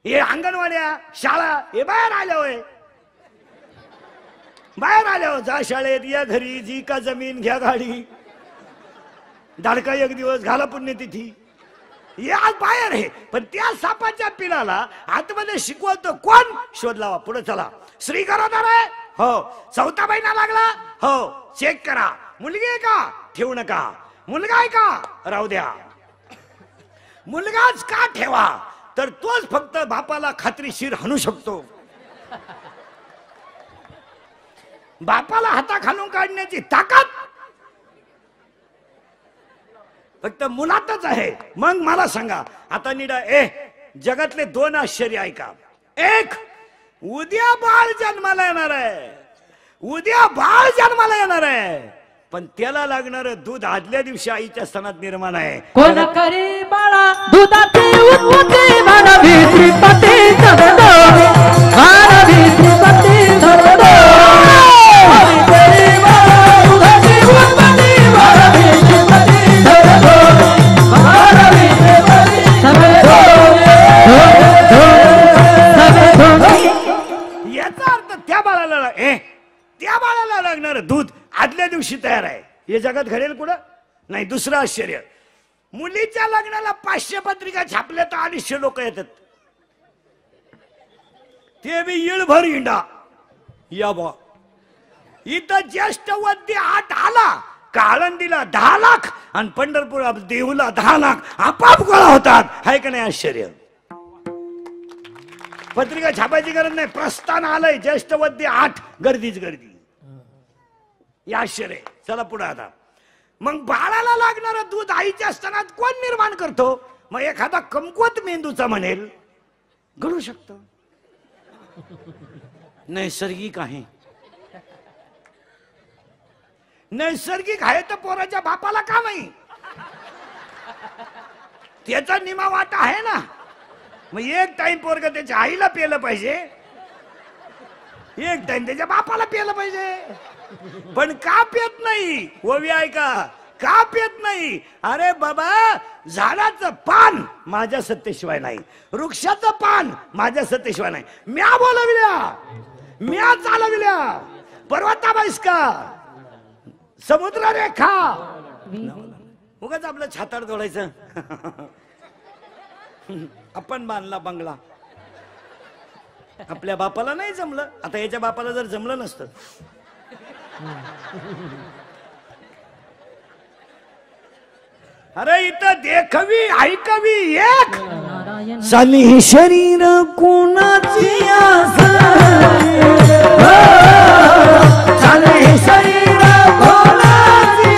हे अंगणवाड्या शाळा हे बाहेर आल्या होय, बाहेर आल्या हो. जा शाळेत, या घरी, जी का जमीन घ्या गाडी, धाडका एक दिवस घाला पुण्यतिथी, या बाहेर आहे. पण त्या सापाच्या पिलाला आतमध्ये शिकवतो कोण? शोध लावा, पुढे चला. श्री गरोदर आहे हो, चौथा महिना लागला हो, चेक करा. मुलगी आहे का? ठेवू नका. मुलगा आहे का? राहू द्या. मुलगाच का ठेवा? तर तोच फक्त बापाला खात्रीशीर हाणू शकतो. बापाला हाताखालून काढण्याची ताकद फक्त मुलातच आहे. मग मला सांगा आता निडा, जगातले 2 आश्चर्य ऐका. एक, उद्या बाळ जन्माला येणार आहे, उद्या बाळ जन्माला येणार आहे, पण त्याला लागणार दूध आदल्या दिवशी आईच्या स्तनात निर्माण आहे. कोण करी बाळा दुधाची उत्पत्ती, मन भीती पती धरतो, मन भीती पती धरतो. याचा अर्थ त्या बाळाला लागणार दूध आदल्या दिवशी तयार आहे. हे जगात घडेल कुठं नाही. दुसरं आश्चर्य, मुलीच्या लग्नाला 500 पत्रिका छापल्या तर 250 लोक येतात, ते बी येळभर हिंडा. या बा, इथं ज्येष्ठ वद्य 8 आला का आळंदीला 10 लाख आणि पंढरपूर देहूला 10 लाख आपाप गोळा होतात. आहे का नाही आश्चर्य? पत्रिका छापायची गरज नाही, प्रस्थान आलंय, ज्येष्ठ वद्य 8, गर्दीच गर्दी. या आश्चर्य. चला पुढे आता. मग बाळाला लागणार दूध आईच्या स्तनात कोण निर्माण करतो? मग एखादा कमकुवत मेंदूचा म्हणेल घडू शकत, नैसर्गिक आहे. नैसर्गिक आहे तर पोराच्या बापाला का नाही? त्याचा निमा वाटा आहे ना. मग एक टाइम पोरग त्याच्या आईला पेलं पाहिजे, एक टाइम त्याच्या बापाला पेलं पाहिजे. पण का पेत नाही? ओवी ऐका, का पेत नाही? अरे बाबा, झाडाचं पान माझ्या सत्तेशिवाय नाही, वृक्षाचं पान माझ्या सत्तेशिवाय नाही. म्या बोलविल्या, म्या चालविल्या, पर्वताबाईस का समुद्र रेखा. उगाच आपलं छाताड जोडायचं. आपण बांधला बंगला, आपल्या बापाला नाही जमलं. आता याच्या बापाला जर जमलं नसतं, अरे इथं देखवी ऐकवी एक साली शरीर कोणाची साली शरीर कोणाची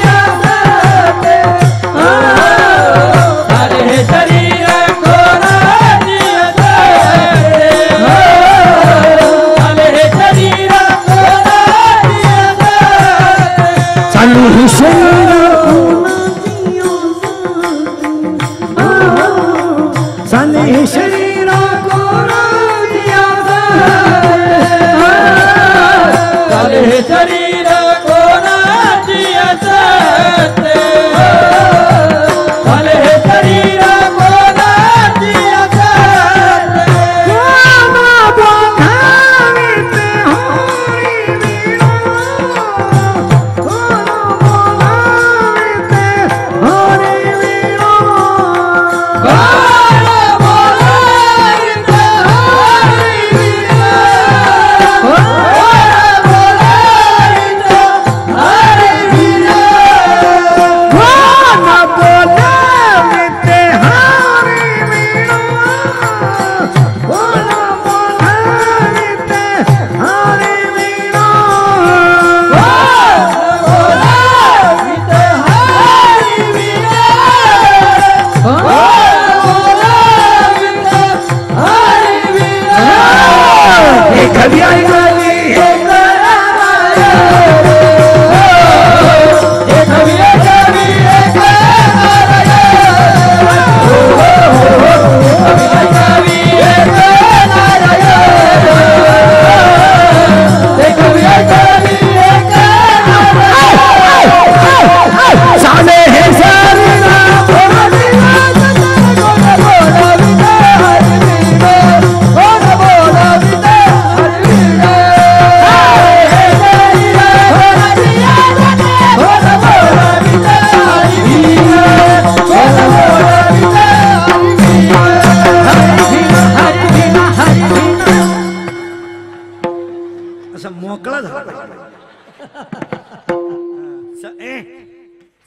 साली शरीर कोणाची साली शरीर साले शरीर कोणाची साले शरीर कोणाची असते, साले शरीर कोणाची असते. कोण बोलाविते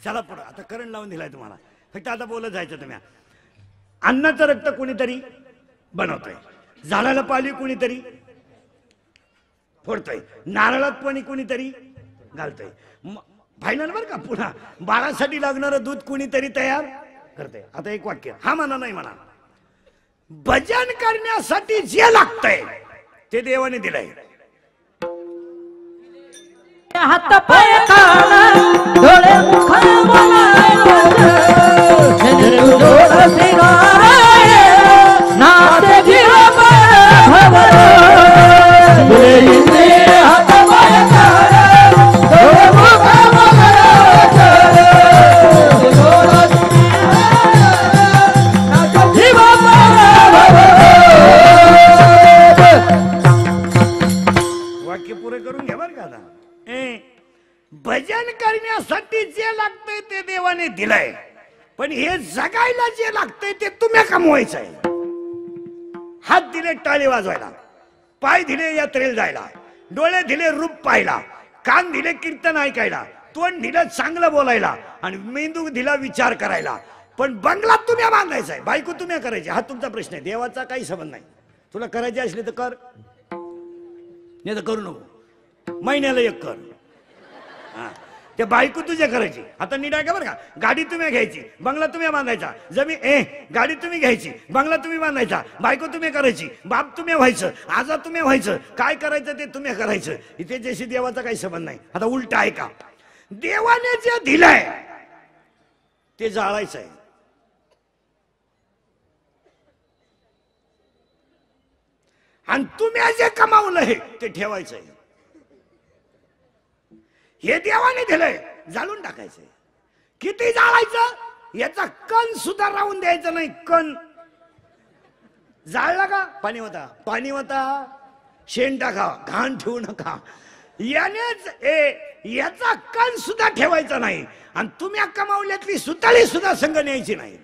चला पुढं, आता करंट लावून दिलाय तुम्हाला, फक्त आता बोलत जायचं तुम्ही. अन्नाचं रक्त कोणीतरी बनवतोय, झाडाला पाली कोणीतरी फोडतोय, नारळात पाणी कोणीतरी घालतोय. फायनल बर का, पुन्हा बाळासाठी लागणारं दूध कोणीतरी तयार करते. आता एक वाक्य, हा म्हणा नाही म्हणा. भजन करण्यासाठी जे लागतंय ते देवाने दिलंय. हात पाय कान डोळे मुख नाते जीव भवर हात पाय कान डोळे मुख वाक्य पुरे करून घ्या बरं का. आता भजन करण्यासाठी जे लागतंय ते देवाने दिलंय, पण हे जगायला जे लागतंय ते तुम्ही कमवायचंय. हात दिले टाळी वाजवायला, पाय दिले यात्रेला जायला, डोळे दिले रूप पाहायला, कान दिले कीर्तन ऐकायला, तोंड दिलं चांगलं बोलायला, आणि मेंदू दिला विचार करायला. पण बंगला तुम्ही बांधायचा आहे, बायको तुम्ही करायची. हा तुमचा प्रश्न आहे, देवाचा काही संबंध नाही. तुला करायची असली तर कर, नाही तर करू नको. महिन्याला एक कर. ते बायको तुझ्या करायची. आता नीट आहे का बरं का. गाडी तुम्ही घ्यायची, बंगला तुम्ही बांधायचा. गाडी तुम्ही घ्यायची, बंगला तुम्ही बांधायचा, बायको तुम्ही करायची, बाप तुम्ही व्हायचं, आजा तुम्ही व्हायचं, काय करायचं ते तुम्ही करायचं. इथे जशी देवाचा काही संबंध नाही. आता उलट आहे का, देवाने जे दिलंय ते जाळायचं आहे. आणि तुम्ही जे कमावलं आहे ते ठेवायचं आहे. हे देवाने दिलंय, जाळून टाकायचंय. किती जाळायचं याचा कण सुद्धा राहून द्यायचं नाही. कण जाळला का पाणी होता, पाणी होता, शेण टाका, घाण ठेवू नका. यानेच याचा कण सुद्धा ठेवायचा नाही. आणि तुम्ही कमावल्यातली सुतळी सुद्धा संग न्यायची नाही.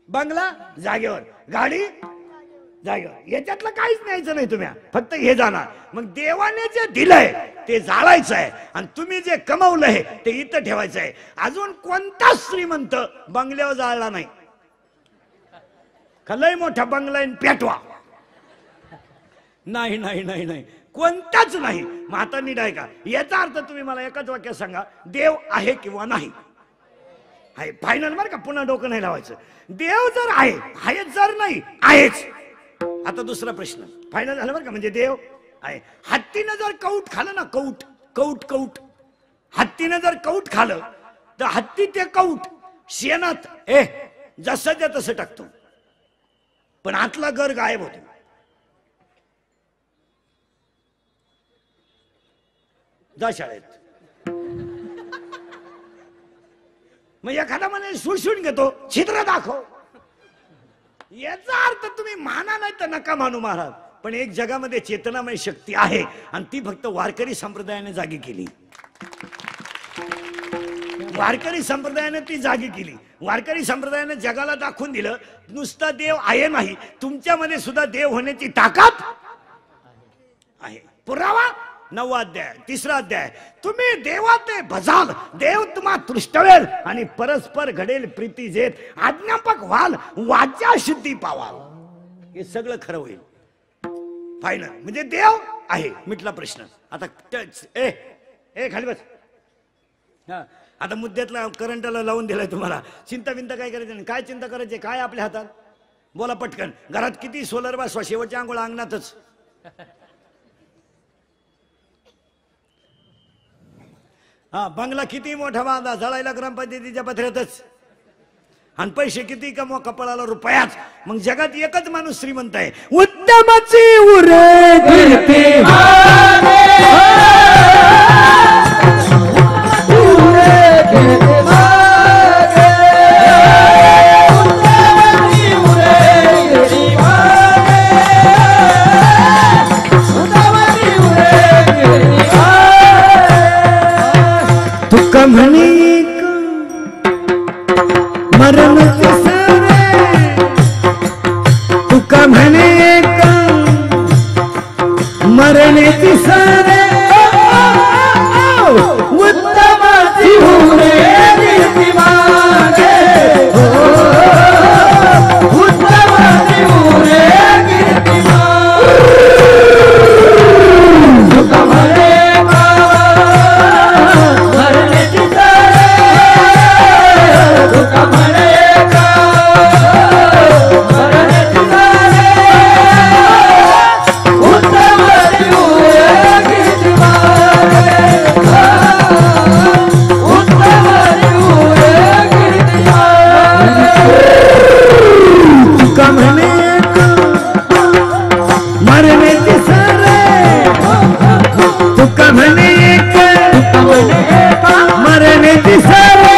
बंगला जागेवर, गाडी जागेवर, याच्यातलं काहीच न्यायचं नाही तुम्ही, फक्त हे जाणार. मग देवाने जे दिलंय ते जाळायचं आहे, आणि तुम्ही जे कमवलंय ते इथं ठेवायचं आहे. अजून कोणताच श्रीमंत बंगल्यावर जाळला नाही. लय मोठा बंगला पेटवा, नाही नाही नाही नाही, कोणताच नाही. मग आता नीट आहे का, याचा अर्थ तुम्ही मला एकच वाक्यात सांगा, देव आहे किंवा नाही. आहे फायनल बरं का, पुन्हा डोकं नाही लावायचं. देव जर आहे जर नाही आहेच. आता दुसरा प्रश्न फायनल झाला बरं का, म्हणजे देव आहे. हत्तीनं जर कौट खालं ना, कौट कौट कौट, हत्तीनं जर कौट खालं तर हत्ती ते कौट शेणात जसंच्या तसं टाकतो, पण आतला गर गायब होतो. जा शाळेत. मग एखादा म्हणे सुळसुळ घेतो, छिद्र दाखव. याचा अर्थ तुम्ही माना नाही तर नका मानू महाराज, पण एक जगामध्ये चेतनामय शक्ती आहे, आणि ती फक्त वारकरी संप्रदायाने जागी केली. वारकरी संप्रदायाने ती जागी केली. वारकरी संप्रदायाने जगाला दाखवून दिलं, नुसता देव आहे नाही, तुमच्यामध्ये सुद्धा देव होण्याची ताकद आहे. पुरावा 9वा अध्याय 3रा अध्याय. तुम्ही देवाते भजाल, देव तुम्हा तृष्टवेल, आणि परस्पर घडेल प्रीती जेत. आज्ञापक व्हाल, वाचा शुद्धी पावाल. हे सगळं खरं होईल. फायनल म्हणजे देव आहे, मिटला प्रश्न. आता खाली बस. आता मुद्द्यातला करंटला लावून दिलाय तुम्हाला. चिंता बिंता काय करायचं नाही. काय चिंता करायची, काय आपल्या हातात, बोला पटकन. घरात किती सोलर बसवा, शेवटच्या आंघोळ अंगणातच. बंगला किती मोठा बांधा, जळायला ग्रामपंचायतीच्या पत्र्यातच. आणि पैसे किती कमवा, कपाळाला रुपयाच. मग जगात एकच माणूस श्रीमंत आहे, उत्तमाची उरे कीर्ती माने. तुका म्हणे मरण तिसरे, तुका म्हणे मरण तिसरे. तुका म्हणे एक मरण्याची सारे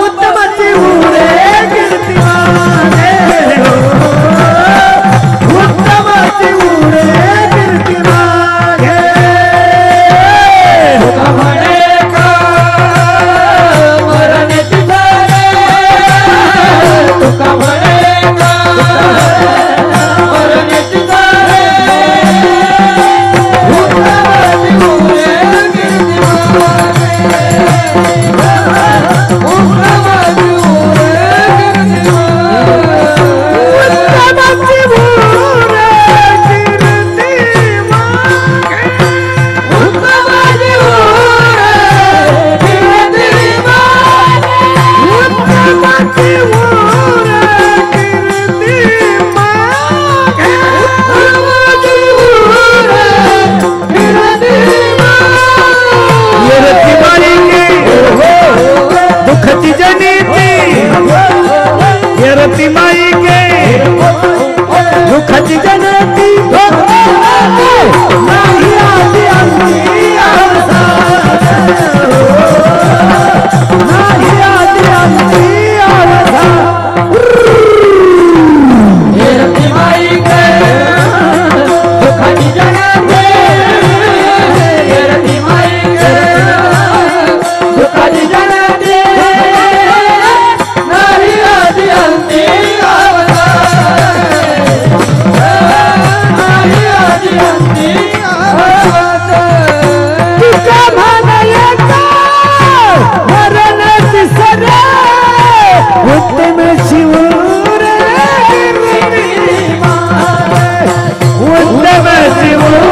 उत्तमाची उरे कीर्तिमाने उत्तमाची उरे कीर्तिमाने तुका म्हणे मरण्याची सारे तुका म्हणे रती माई के दुखची जनती नाही आली आमची आरसा नाही आली आमची आरसा रती माई के दुखची जनती रती माई के दुखची जनती नाही आली आमची उत्तम शिवूर उत्तम शिवूर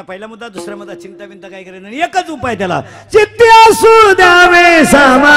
पहिला मुद्दा दुसरा मुद्दा चिंता बिंता काय करेन एकच उपाय त्याला चित्ते असू द्यावे सामा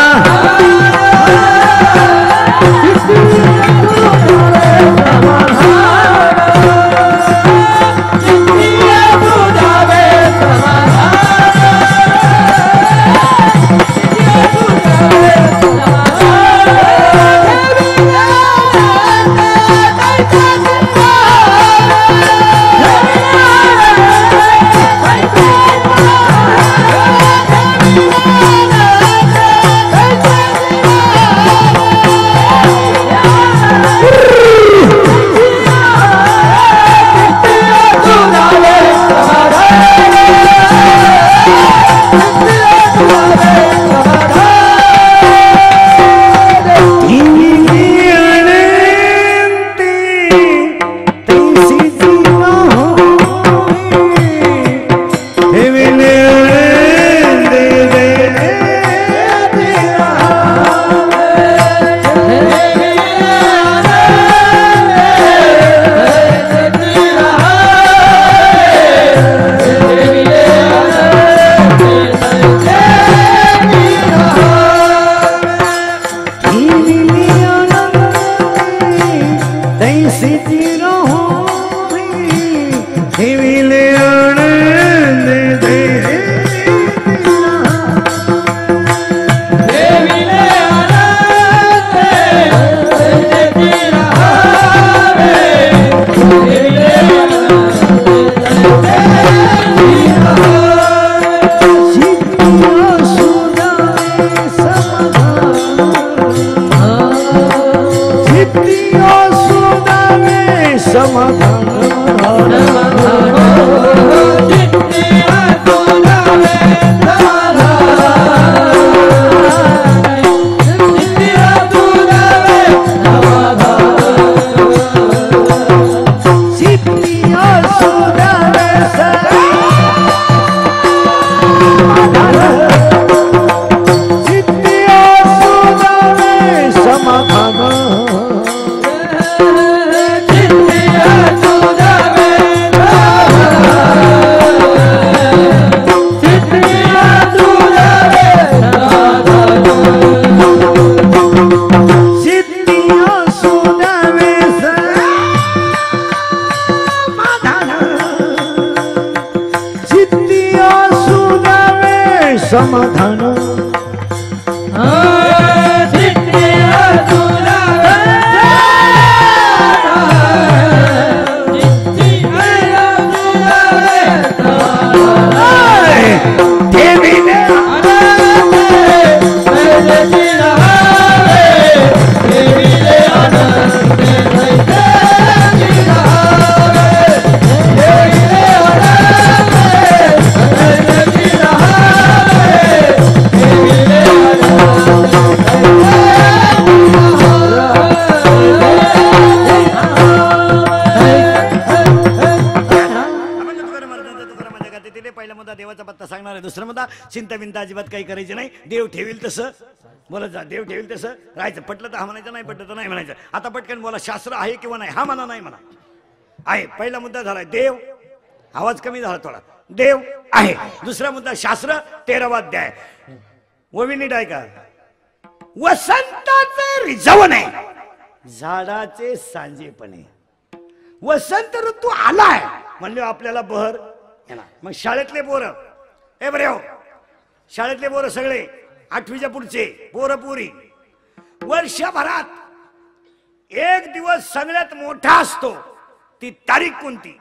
समाधान दुसरा मुद्दा चिंता बिंता अजिबात काही करायची नाही. देव ठेवील तसं बोलत जा. देव ठेवील तसं राहायचं. पटलं तर हा म्हणायचं, नाही पटलं तर नाही म्हणायचं. आता पटकन बोला, शास्त्र आहे किंवा नाही? हा म्हणा, नाही म्हणा. आहे. पहिला मुद्दा झाला देव. आवाज कमी झाला थोडा. देव आहे. दुसरा मुद्दा शास्त्र 13वा अध्याय. ओवी नीट ऐका. वसंताचे रिझवणे झाडाचे सांजेपणे. वसंत ऋतू आलाय म्हणजे आपल्याला बहर येणार. मग शाळेतले पोरं ए बरे हो, शाळेतले पोरं सगळे 8वीच्या पुढचे पोरं पुरी वर्षभरात एक दिवस सगळ्यात मोठा असतो. ती तारीख कोणती?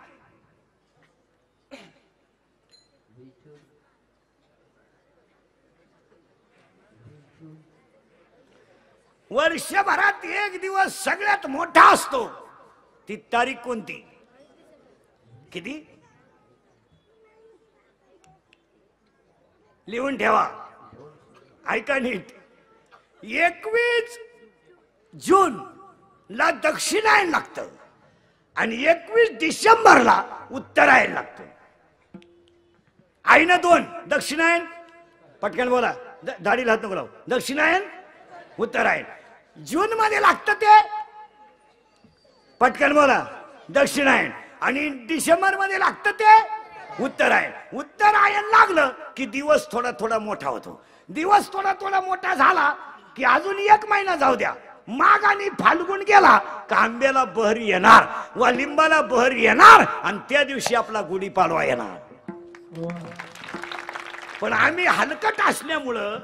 वर्षभरात एक दिवस सगळ्यात मोठा असतो. ती तारीख कोणती? किती? लिहून ठेवा. ऐका नीट. 21 जून ला दक्षिणायन लागतं आणि 21 डिसेंबरला उत्तरायण लागतं. आईनं 2 दक्षिणायन. पटकन बोला, दाढीला हात नको लावू. दक्षिणायन उत्तरायण. जून मध्ये लागतं ते. पटकन बोला, दक्षिणायन. आणि डिसेंबर मध्ये लागतं ते उत्तरायण. उत्तरायण लागलं की दिवस थोडा थोडा मोठा होतो. दिवस थोडा थोडा मोठा झाला की अजून 1 महिना जाऊ द्या. माघ आणि फाल्गुन गेला का आंब्याला बहर येणार व लिंबाला बहर येणार आणि त्या दिवशी आपला गुढीपाडवा येणार. पण आम्ही हलकट असल्यामुळं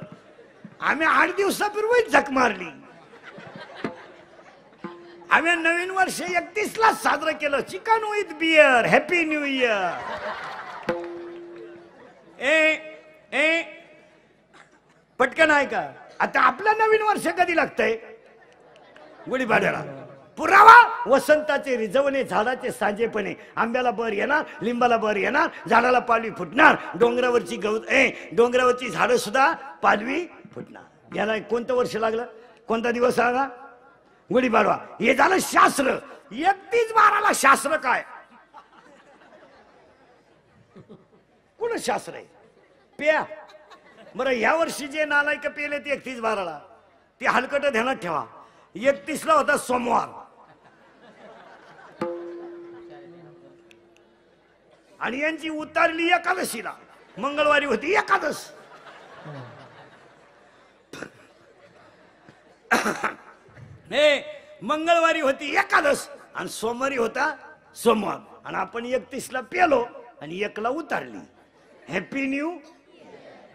आम्ही 8 दिवसापूर्वीच झक मारली. आम्ही नवीन वर्ष 31 ला साजरं केलं. Chicken with beer. Happy new year. ए पटकन आहे का? आता आपलं नवीन वर्ष कधी लागतंय? गुढीपाडव्याला. पुरावा वसंताचे रिझवणे झाडाचे सांजेपणे. आंब्याला बर येणार, लिंबाला बर येणार, झाडाला पालवी फुटणार. डोंगरावरची डोंगरावरची झाडं सुद्धा पालवी फुटणार. याला कोणतं वर्ष लागलं? कोणता दिवस आला? गुढीपाडवा. हे झालं शास्त्र. 31/12ला शास्त्र काय? कोण शास्त्र आहे? प्या. बरं, या वर्षी जे नालायक पेले ते 31/12ला. ते हलकट ध्यानात ठेवा. 31ला होता सोमवार आणि यांची उतारली एकादशीला. मंगळवारी होती एकादश. मंगळवारी होती एकादश आणि सोमवारी होता सोमवार. आणि आपण 31ला पेलो आणि 1ला उतारली. Happy new.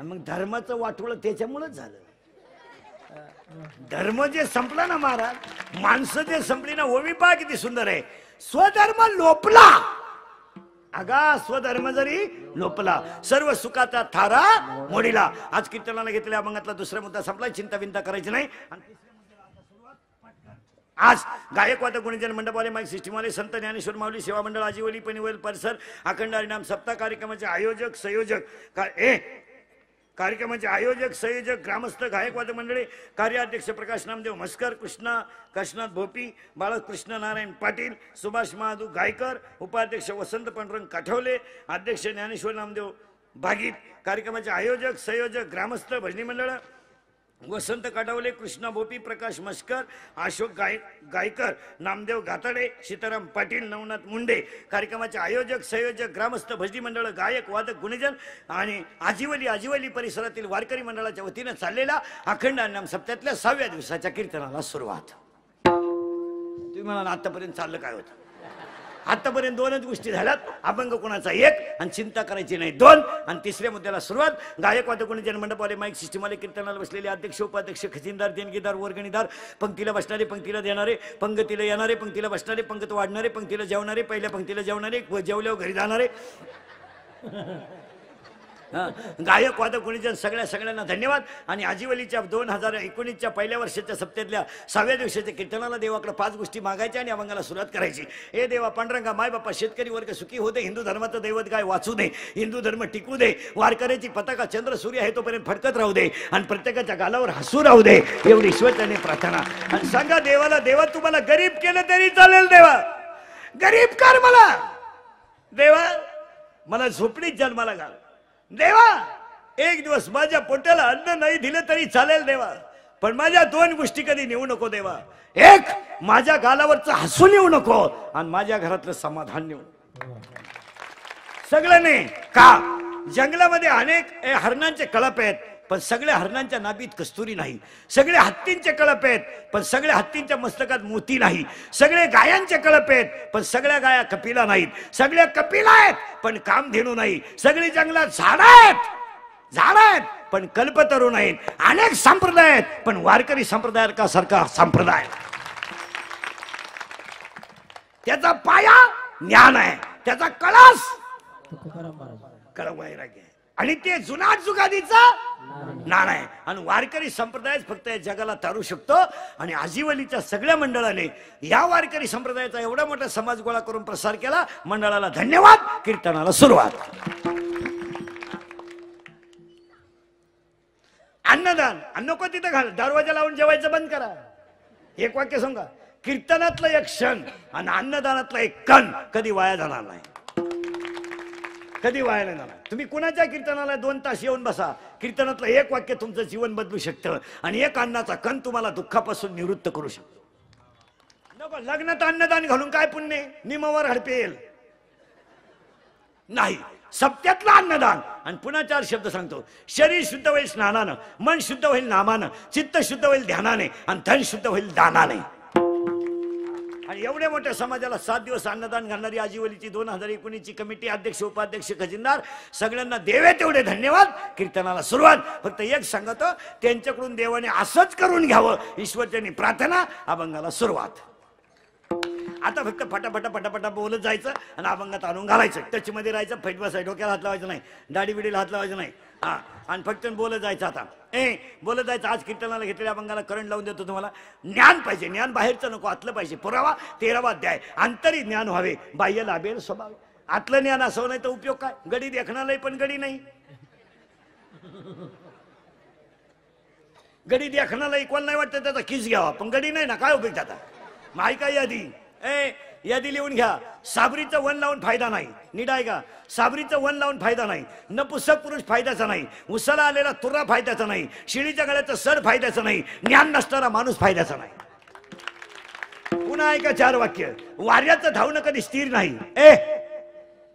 मग धर्माचं वाटोळं त्याच्यामुळेच झालं. धर्म जे संपला ना महाराज, माणसं जे संपली ना. ओवी पहा किती सुंदर आहे. स्वधर्म लोपला. अगा स्वधर्म जरी लोपला, सर्व सुखाचा थारा मोडीला. आज कीर्तनाला घेतलेल्या अभंगातला दुसरा मुद्दा संपला. चिंता बिंता करायची नाही. आज गायक वादक गुणजन मंडपवाले, माईक सिस्टीमवाले, संत ज्ञानेश्वर माऊली सेवा मंडळ आजीवली पनिवेल परिसर अखंड हरिनाम सप्ताह कार्यक्रमाचे आयोजक संयोजक ग्रामस्थ गायक वादक मंडळी, कार्याध्यक्ष प्रकाश नामदेव म्हस्कर, कृष्णात भोपी, बाळकृष्ण नारायण पाटील, सुभाष महादू गायकर, उपाध्यक्ष वसंत पांडुरंग काठवले, अध्यक्ष ज्ञानेश्वर नामदेव भागीत. कार्यक्रमाचे आयोजक संयोजक ग्रामस्थ भजनी मंडळ वसंत काटावले, कृष्णा भोपी, प्रकाश मस्कर, अशोक गायकर, नामदेव गाताडे, सीताराम पाटील, नवनाथ मुंडे. कार्यक्रमाचे आयोजक संयोजक ग्रामस्थ भजनी मंडळ गायक वादक गुणजन आणि आजीवली परिसरातील वारकरी मंडळाच्या वतीने चाललेल्या अखंड हरिनाम सप्त्यातल्या 6व्या दिवसाच्या कीर्तनाला सुरुवात. तुम्ही म्हणाल आतापर्यंत चाललं काय होतं? आतापर्यंत 2च गोष्टी झाल्यात. अभंग कोणाचा 1 आणि चिंता करायची नाही 2. आणि तिसऱ्या मुद्द्याला सुरुवात. गायक वादकोणी जनमंडपवाले माईक सिस्टीमवाले कीर्तनाला बसलेले अध्यक्ष उपाध्यक्ष खजिनदार देणगीदार वर्गणीदार पंक्तीला बसणारे पंक्तीला देणारे पंगतीला येणारे पंक्तीला बसणारे पंगत वाढणारे पंक्तीला जेवणारे पहिल्या पंक्तीला जेवणारे जेवल्यावर घरी जाणारे गायक वादक कोणीजन सगळ्यांना धन्यवाद. आणि आजीवलीच्या 2019च्या पहिल्या वर्षाच्या सप्त्यातल्या 6व्या दिवसाच्या कीर्तनाला देवाकडे 5 गोष्टी मागायच्या आणि अभंगाला सुरुवात करायची. ए देवा पांडुरंगा माय बापा शेतकरी वर्ग सुखी होते. हिंदू धर्माचं दैवत गाय वाचू दे. हिंदू धर्म टिकू दे. वारकऱ्याची पताका चंद्र सूर्य आहे तोपर्यंत फडकत राहू दे आणि प्रत्येकाच्या गालावर हसू राहू दे एवढी ईश्वराने प्रार्थना. आणि सांगा देवाला देवा तुम्हाला गरीब केलं तरी चालेल. देवा गरीब कर मला. देवा मला झोपडीत जन्माला घाल. देवा एक दिवस माझ्या पोटाला अन्न नाही दिलं तरी चालेल देवा, पण माझ्या 2 गोष्टी कधी नेऊ नको देवा. 1 माझ्या गालावरचं हसून येऊ नको आणि माझ्या घरातलं समाधान नेऊ. सगळं नाही का जंगलामध्ये अनेक हरणांचे कळप आहेत पण सगळ्या हरणांच्या नाभीत कस्तुरी नाही. सगळे हत्तींचे कळप आहेत पण सगळ्या हत्तींच्या मस्तकात मोती नाही. सगळे गायांचे कळप आहेत पण सगळ्या गाया कपिला नाहीत. सगळ्या कपिला आहेत पण कामधेनू नाही. सगळी जंगलात झाड आहेत पण कल्पतरू नाहीत. अनेक संप्रदाय आहेत पण वारकरी संप्रदाय सारखा संप्रदाय. त्याचा पाया ज्ञान आहे. त्याचा कळस वैराग्य आहे आणि ते जुनाट जुगादीचा नाण आहे. आणि वारकरी संप्रदाय फक्त या जगाला तारू शकतो. आणि आजीवलीच्या सगळ्या मंडळाने या वारकरी संप्रदायाचा एवढा मोठा समाज गोळा करून प्रसार केला. मंडळाला धन्यवाद. कीर्तनाला सुरुवात. अन्नदान नको तिथं घाल. दरवाजा लावून जेवायचं बंद करा. एक वाक्य सांगा. कीर्तनातलं एक क्षण आणि अन्नदानातलं एक कण कधी वाया जाणार नाही. कधी वाया नाही जाणार. तुम्ही कुणाच्या कीर्तनाला 2 तास येऊन बसा. कीर्तनातलं एक वाक्य तुमचं जीवन बदलू शकतं आणि एक अन्नाचा कण तुम्हाला दुःखापासून निवृत्त करू शकतो. नको लग्नात अन्नदान घालून काय पुण्य. निमावर हडपेल नाही. सप्त्यातलं अन्नदान. आणि पुन्हा 4 शब्द सांगतो. शरीर शुद्ध होईल स्नानानं, मन शुद्ध होईल नामानं, चित्त शुद्ध होईल ध्यानाने आणि धन शुद्ध होईल दानाने. आणि एवढ्या मोठ्या समाजाला 7 दिवस अन्नदान घालणारी आजीवलीची 2019ची कमिटी अध्यक्ष उपाध्यक्ष खजिनदार सगळ्यांना देवे तेवढे धन्यवाद. कीर्तनाला सुरुवात. फक्त एक सांगतो त्यांच्याकडून देवाने असंच करून घ्यावं ईश्वरचरणी प्रार्थना. अभंगाला सुरुवात. आता फक्त फटाफटा बोलत जायचं आणि अभंगात आणून घालायचं. टच मध्ये राहायचं. फैट बसायचं. डोक्याला हात लावायचं नाही. दाढी बिडीला हात लावायचं नाही. आणि फक्त बोलत जायचं. आता बोलत जायचं. आज कीर्तनाला घेतलेल्या अभंगाला करंट लावून देतो तुम्हाला. ज्ञान पाहिजे. ज्ञान बाहेरचं नको आतलं पाहिजे. पुरावा 13वा अध्याय. अंतरी ज्ञान व्हावे बाह्य लाभेल स्वभाव. आतलं ज्ञान असं नाही तर उपयोग काय. गडी देखणालाही पण गडी नाही. गडी देखणालाही कोण नाही वाटतं त्याचा किस घ्यावा पण गडी नाही ना. काय उपयोग त्याचा. माही काय यादी यादी लिहून घ्या. साबरीचं वन लावून फायदा नाही. नीट आहे का. साबरीचं वन लावून फायदा नाही. नपुसक पुरुष फायद्याचा नाही. उसाला आलेला तुरा फायद्याचा नाही. शिळीच्या गळ्याचं सड फायद्याचं नाही. ज्ञान नसणारा माणूस फायद्याचा नाही. पुन्हा आहे का 4 वाक्य. वाऱ्याचं धावणं कधी स्थिर नाही.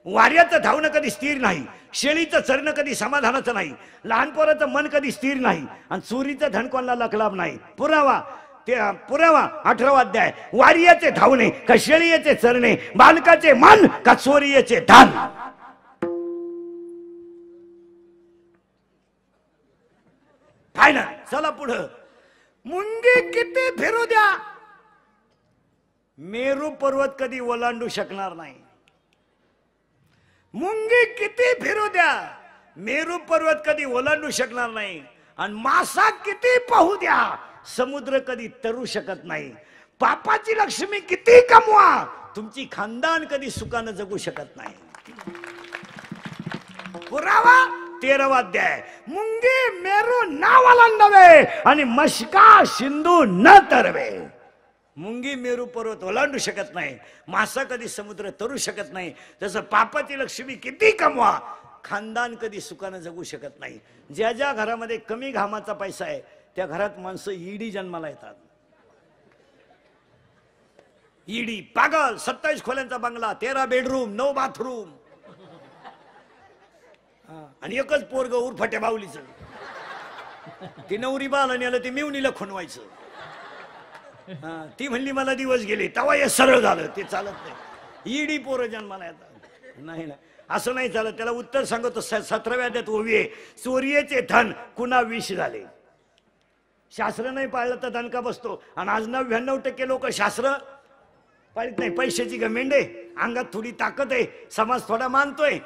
वाऱ्याचं धावणं कधी स्थिर नाही. शेळीचं चरणं कधी समाधानाचं नाही. लहान पोराचं मन कधी स्थिर नाही. आणि चोरीचं धन कोणाला लखलाभ नाही. पुरावा 18वा अध्याय. वारियाचे धावणे का शेळीचे चरणे, बालकाचे मन का चोरीचे धन. फायनल. चला पुढं. मुंगी किती फिरू द्या मेरू पर्वत कधी ओलांडू शकणार नाही. मुंगी किती फिरू द्या मेरू पर्वत कधी ओलांडू शकणार नाही. आणि मासा किती पाहू द्या समुद्र कधी तरू शकत नाही. पापाची लक्ष्मी किती कमवा तुमची खानदान कधी सुखानं जगू शकत नाही. पुरावा 13वा अध्याय. मुंगी मेरू ना ओलांडावे आणि मशका सिंधू न तरवे. मुंगी मेरू पर्वत ओलांडू शकत नाही. मासा कधी समुद्र तरू शकत नाही. तसं पापाची लक्ष्मी किती कमवा खानदान कधी सुखानं जगू शकत नाही. ज्या ज्या घरामध्ये कमी घामाचा पैसा आहे त्या घरात माणसं ईडी जन्माला येतात. ईडी पागल. 27 खोल्यांचा बंगला, 13 बेडरूम, 9 बाथरूम आणि एकच पोरग उरफाट्या बावलीच. ती नवरी बाला नेलं ते मिवणीला खुणवायचं. ती म्हणली मला दिवस गेले तवा हे सरळ झालं. ते चालत नाही. ईडी पोरं जन्माला येतात. नाही ना, असं नाही झालं. त्याला उत्तर सांगतो 17व्या अध्यायात ओवी आहे, चोरीचे धन कुणा विष झाले. शास्त्र नाही पाळलं तर दणका बसतो. आणि आज 99% लोक शास्त्र पाळत नाही. पैशाची घमेंड आहे, अंगात थोडी ताकद आहे, समाज थोडा मानतोय.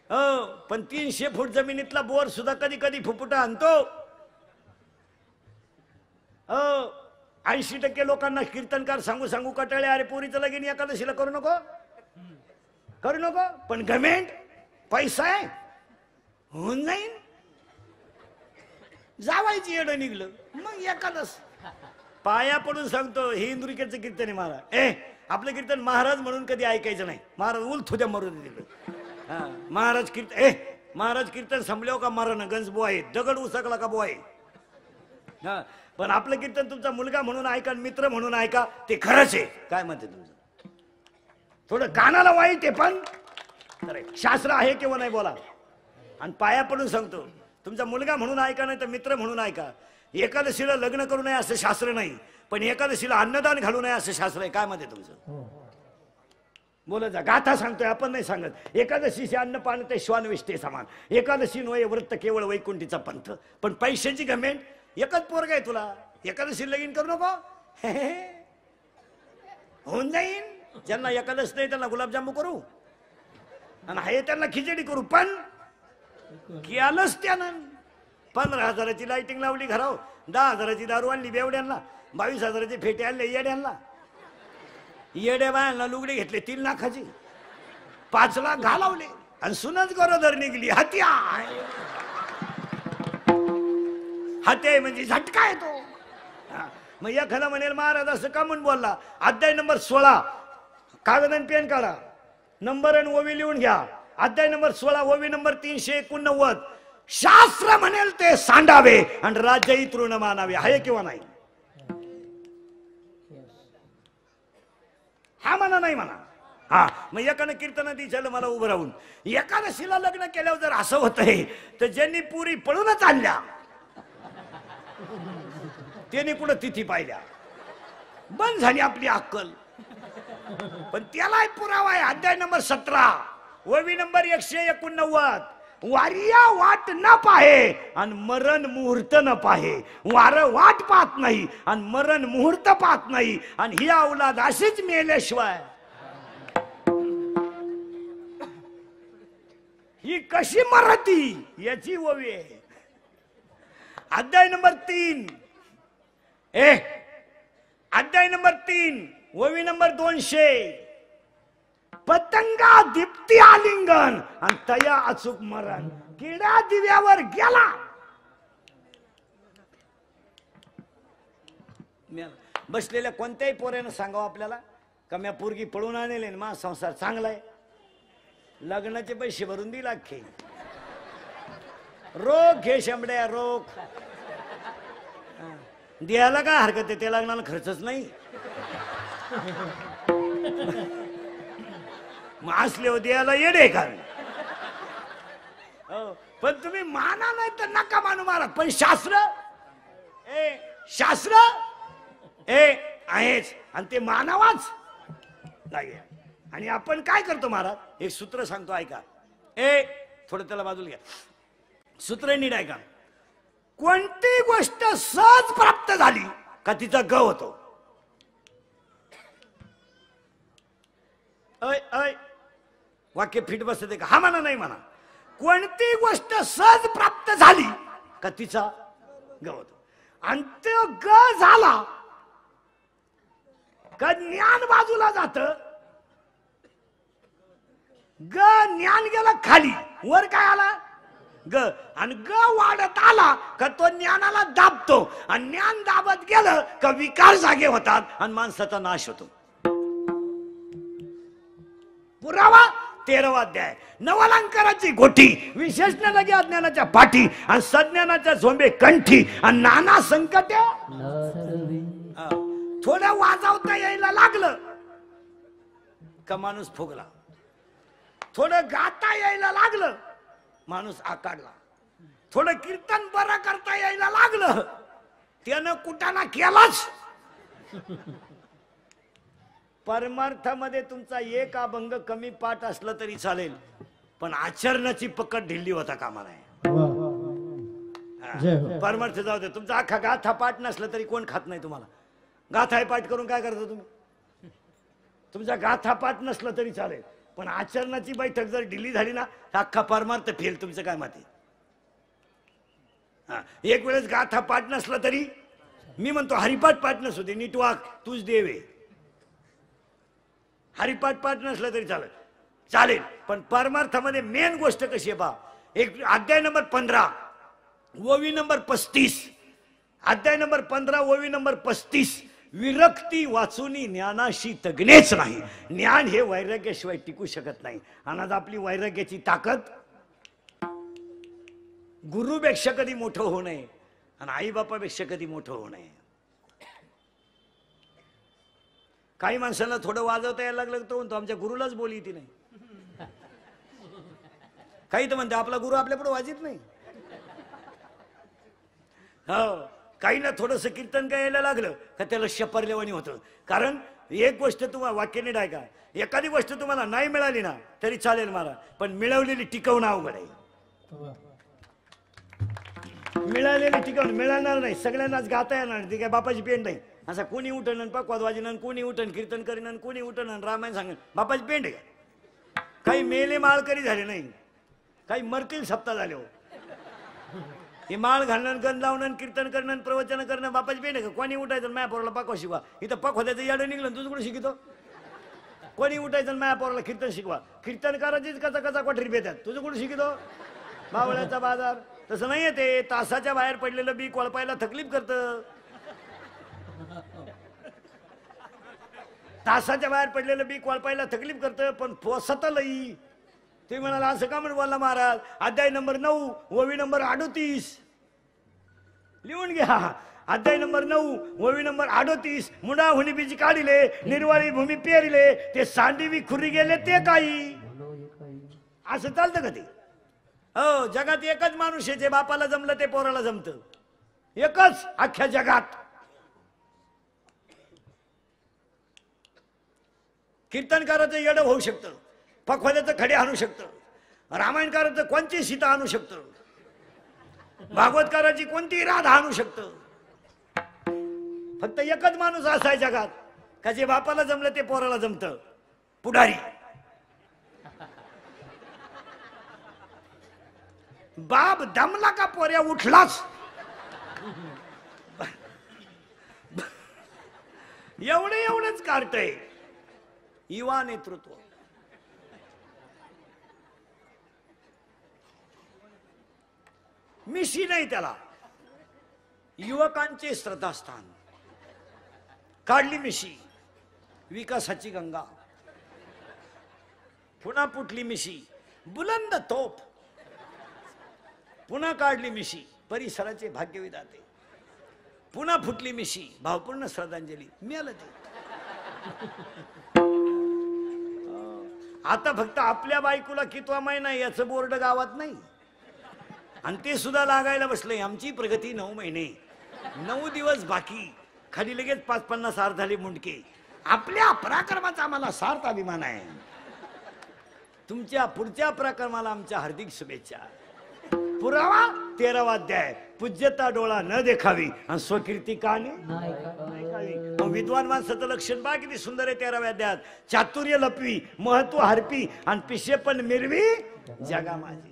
हो, पण 300 फूट जमिनीतला बोर सुद्धा कधी कधी फुफुटा आणतो. हो, 80% लोकांना कीर्तनकार सांगू सांगू कटाळे, अरे पोरीचं लगीन एकादशीला करू नको, करू नको. पण घमेंड, पैसा आहे, होऊन जाईन, जावायची येडं निघलं मग एकादश. पाया पडून सांगतो, हे इंदुरीकेचं कीर्तन आहे महाराज. आपलं कीर्तन महाराज म्हणून कधी ऐकायचं नाही. महाराज उलथुद्या मरून दिलं. महाराज कीर्तन महाराज कीर्तन संपल्यावर का मरण गंजबो आहे, दगड उसकला का बो आहे. हा, पण आपलं कीर्तन तुमचा मुलगा म्हणून ऐका, मित्र म्हणून ऐका, ते खरंच आहे. काय म्हणते तुमचं? थोडं कानाला वाईट आहे पण शास्त्र आहे किंवा नाही बोला. आणि पाया पडून सांगतो, तुमचा मुलगा म्हणून ऐका, नाही तर मित्र म्हणून ऐका. एकादशीला लग्न करू नये असं शास्त्र नाही, पण एकादशीला अन्नदान घालू नये असं शास्त्र आहे. काय म्हणते तुमचं? बोला जा. गाथा सांगतोय आपण, नाही सांगत. एकादशीचे अन्न पान ते श्वान विष्टे समान, एकादशी नोय व्रत केवळ वैकुंठीचा पंथ. पण पैशाची घमेंड, एकच पोरगा आहे तुला, एकादशी लगीन करू नको, होऊन जाईन. ज्यांना एकादश नाही त्यांना गुलाबजामू करू, आणि हे त्यांना खिचडी करू. पण केलंच त्यानं 15,000ची लाइटिंग लावली घराव, 10,000ची दारू आणली बेवड्यांना, 22,000चे फेटे आणले येड्यांना. येड्या बायांना लुगडे घेतले 3 लाखाची, 5 लाख घालवले, आणि सुनच गरोदर निघली. हत्या हत्या म्हणजे झटका येतो. मग एखादा म्हणेल महाराज असं का म्हणून बोलला. अध्याय नंबर 16, कागद आणि पेन काढा, नंबर आणि ओवी लिहून घ्या. अध्याय नंबर 16, ओवी नंबर 389. शास्त्र म्हणेल ते सांडावे आणि राज्य इतरून मानावे. आहे किंवा नाही? हा म्हणा, नाही म्हणा. हा, मग एकानं कीर्तनात विचारलं मला उभं राहून, एकादशीला लग्न केल्यावर जर असं होतंय तर ज्यांनी पुरी पळूनच आणल्या त्यांनी कुठं तिथी पाहिल्या, बंद झाली आपली अक्कल. पण त्याला पुरावा आहे. अध्याय नंबर 17, ओवी नंबर 189. वारिया वाट न पाहे आणि मरण मुहूर्त न पाहे. वार वाट पाहत नाही आणि मरण मुहूर्त पाहत नाही, आणि ही औलाद अशीच मेल्याशिवाय ही कशी मरती याची ओवी आहे. अध्याय नंबर 3, अध्याय नंबर 3, ओवी नंबर 200. पतंगा दीप्ती आलिंगन आणि तया अचूक मरण. किडा दिव्यावर गेला, बसलेल्या कोणत्याही पोऱ्यानं सांगावं आपल्याला का मी पोरगी पळून आणले, मा संसार चांगला आहे, लग्नाचे पैसे भरून दिला अख्खे. रोख घे शंभड्या, रोख द्यायला काय हरकत आहे, ते लग्नाला खर्चच नाही. मग असले हो द्यायला येडे का? पण तुम्ही माना नाही तर नका मानू महाराज. पण शास्त्र शास्त्र आहेच, आणि ते मानावाच लागेल. आणि आपण काय करतो महाराज, एक सूत्र सांगतो ऐका. थोडं त्याला बाजूला घ्या, सूत्र नीट ऐका. कोणती गोष्ट सहज प्राप्त झाली का तिचा ग होतो. वाक्य फिट बसते का? हा म्हणा, नाही म्हणा. कोणती गोष्ट सहज प्राप्त झाली का तिचा ग होतो. आणि तो ग झाला का ज्ञान बाजूला जात. ग ज्ञान गेला खाली, वर काय आला ग, आणि ग वाढत आला का तो ज्ञानाला दाबतो, आणि ज्ञान दाबत गेलं का विकार जागे होतात आणि माणसाचा नाश होतो. पुरावा 13वा अध्याय. नवलंकाराची गोठी, विशेषण लगे अज्ञानाच्या पाठी, आणि सज्ञानाच्या झोंबे कंठी, आणि नाना संकटे. थोडं वाजवता यायला लागलं का माणूस फुगला, थोडं गाता यायला लागलं माणूस आकाडला, थोडं कीर्तन बरं करता यायला लागलं त्यानं कुटाणा केलाच. परमार्थामध्ये तुमचा एक अभंग कमी पाठ असला तरी चालेल, पण आचरणाची पकड ढिल्ली होता कामा नये. परमार्थ जाऊ दे, तुमचा अख्खा गाथा पाठ नसला तरी कोण खात नाही तुम्हाला. गाथा पाठ करून काय करता तुम्ही? तुमचा गाथा पाठ नसला तरी चालेल, पण आचरणाची बैठक जर ढिल्ली झाली ना, अख्खा परमार्थ फेल. तुमचं काय मत आहे? एक वेळेस गाथा पाठ नसला तरी, मी म्हणतो हरिपाठ पाठ नसू दे, नीट वाग, तूच देव आहे. हरिपाठ पाठ नसला तरी चालेल चालेल, पण परमार्थामध्ये मेन गोष्ट कशी आहे पहा. एक अध्याय नंबर 15 ओवी नंबर 35, अध्याय नंबर 15 ओवी नंबर 35. विरक्ती वाचुनी ज्ञानाशी तगणेच नाही. ज्ञान हे वैराग्याशिवाय टिकू शकत नाही. आणि आज आपली वैराग्याची ताकद गुरुपेक्षा कधी मोठं होऊ नये आणि आई बापापेक्षा कधी मोठं होऊ नये. काही माणसाला थोडं वाजवता यायला लागलं तो म्हणतो आमच्या गुरुलाच बोली ती नाही. काही तर म्हणते आपला गुरु आपल्या पुढे वाजित नाही. हो, काही ना थोडंसं कीर्तन काय यायला लागलं का त्याला शपरलेवानी होतं. कारण एक गोष्ट तुम्हाला वाक्याने डायका, एखादी गोष्ट तुम्हाला नाही मिळाली ना तरी चालेल मला, पण मिळवलेली टिकवणं अवघड आहे. मिळालेली टिकवणं मिळणार नाही. सगळ्यांनाच गाता येणार ती काय बापाची पेंट नाही. असा कोणी उठण पकवाद वाजन, कोणी उठण कीर्तन करीन, कोणी उठण रामायण सांगेन. बापाची पेंट आहे का? काही मेले माळकरी झाले नाही, काही मरतील सप्ताह झाले. हो, हे माळ घालणं, गण लावणं, कीर्तन करणं, प्रवचन करणं बापाची पेंट आहे का? कोणी उठायचं माया पोराला पकवा शिकवा. इथं पकवाद्याचं याडं निघलं, तुझं कुठं शिकितो? कोणी उठायचं माया पोराला कीर्तन शिकवा. कीर्तन करायचीच कचा कचा कोठरी बेतात, तुझं कुठं शिकितो? बावळ्याचा बाजार. तसं नाहीये ते. तासाच्या बाहेर पडलेलं बी कोळपायला तकलीफ करतं. तासाच्या बाहेर पडलेलं बी कोळपायला तकलीफ करतं, पण पोसत लई. ते म्हणाला असं का म्हणून बोलला महाराज. अध्याय नंबर 9 ओवी नंबर 38 लिहून घ्या. अध्याय नंबर 9 ओवी नंबर 38. मुडा हुनी बीज काढिले, निर्वाळी भूमी पेरिले, ते सांडीवी खुरी गेले ते काही. असं चालतं का ते? हो, जगात एकच माणूस आहे जे बापाला जमलं ते पोराला जमतं. एकच अख्ख्या जगात. कीर्तनकाराचं येडं होऊ शकतं, पखवाद्याचं खडे आणू शकतं, रामायणकाराचं कोणती सीता आणू शकतं, भागवतकाराची कोणती राधा आणू शकतं. फक्त एकच माणूस असा आहे जगात का जे बापाला जमलं ते पोराला जमतं. पुढारी. बाप दमला का पोऱ्या उठलाच. एवढंच काढतंय युवा नेतृत्व. मिशी नाही त्याला. युवकांचे श्रद्धास्थान. काढली मिशी, विकासाची गंगा. पुन्हा फुटली मिशी, बुलंद तोफ. पुन्हा काढली मिशी, परिसराचे भाग्यविधाते. पुन्हा फुटली मिशी, भावपूर्ण श्रद्धांजली. मिळालं ते. आता फक्त आपल्या बायकोला कितवा महिना याचं बोर्ड गावात नाही, आणि ते सुद्धा लागायला बसले. आमची प्रगती 9 महिने, 9 दिवस बाकी. खाली लगेच 50-50 सार झाले मुंडके. आपल्या पराक्रमाचा आम्हाला सार्थ अभिमान आहे. तुमच्या पुढच्या पराक्रमाला आमच्या हार्दिक शुभेच्छा. पुरावा 13वा अध्याय. पूज्यता डोळा न देखावी आणि स्वकीर्ती कानी नाही. विद्वान माणसाचं लक्षण बा किती सुंदर आहे 13व्या अध्यायात. चातुर्य लपवी, महत्व हरपी आणि पिशे पण मिरवी जगा माझी.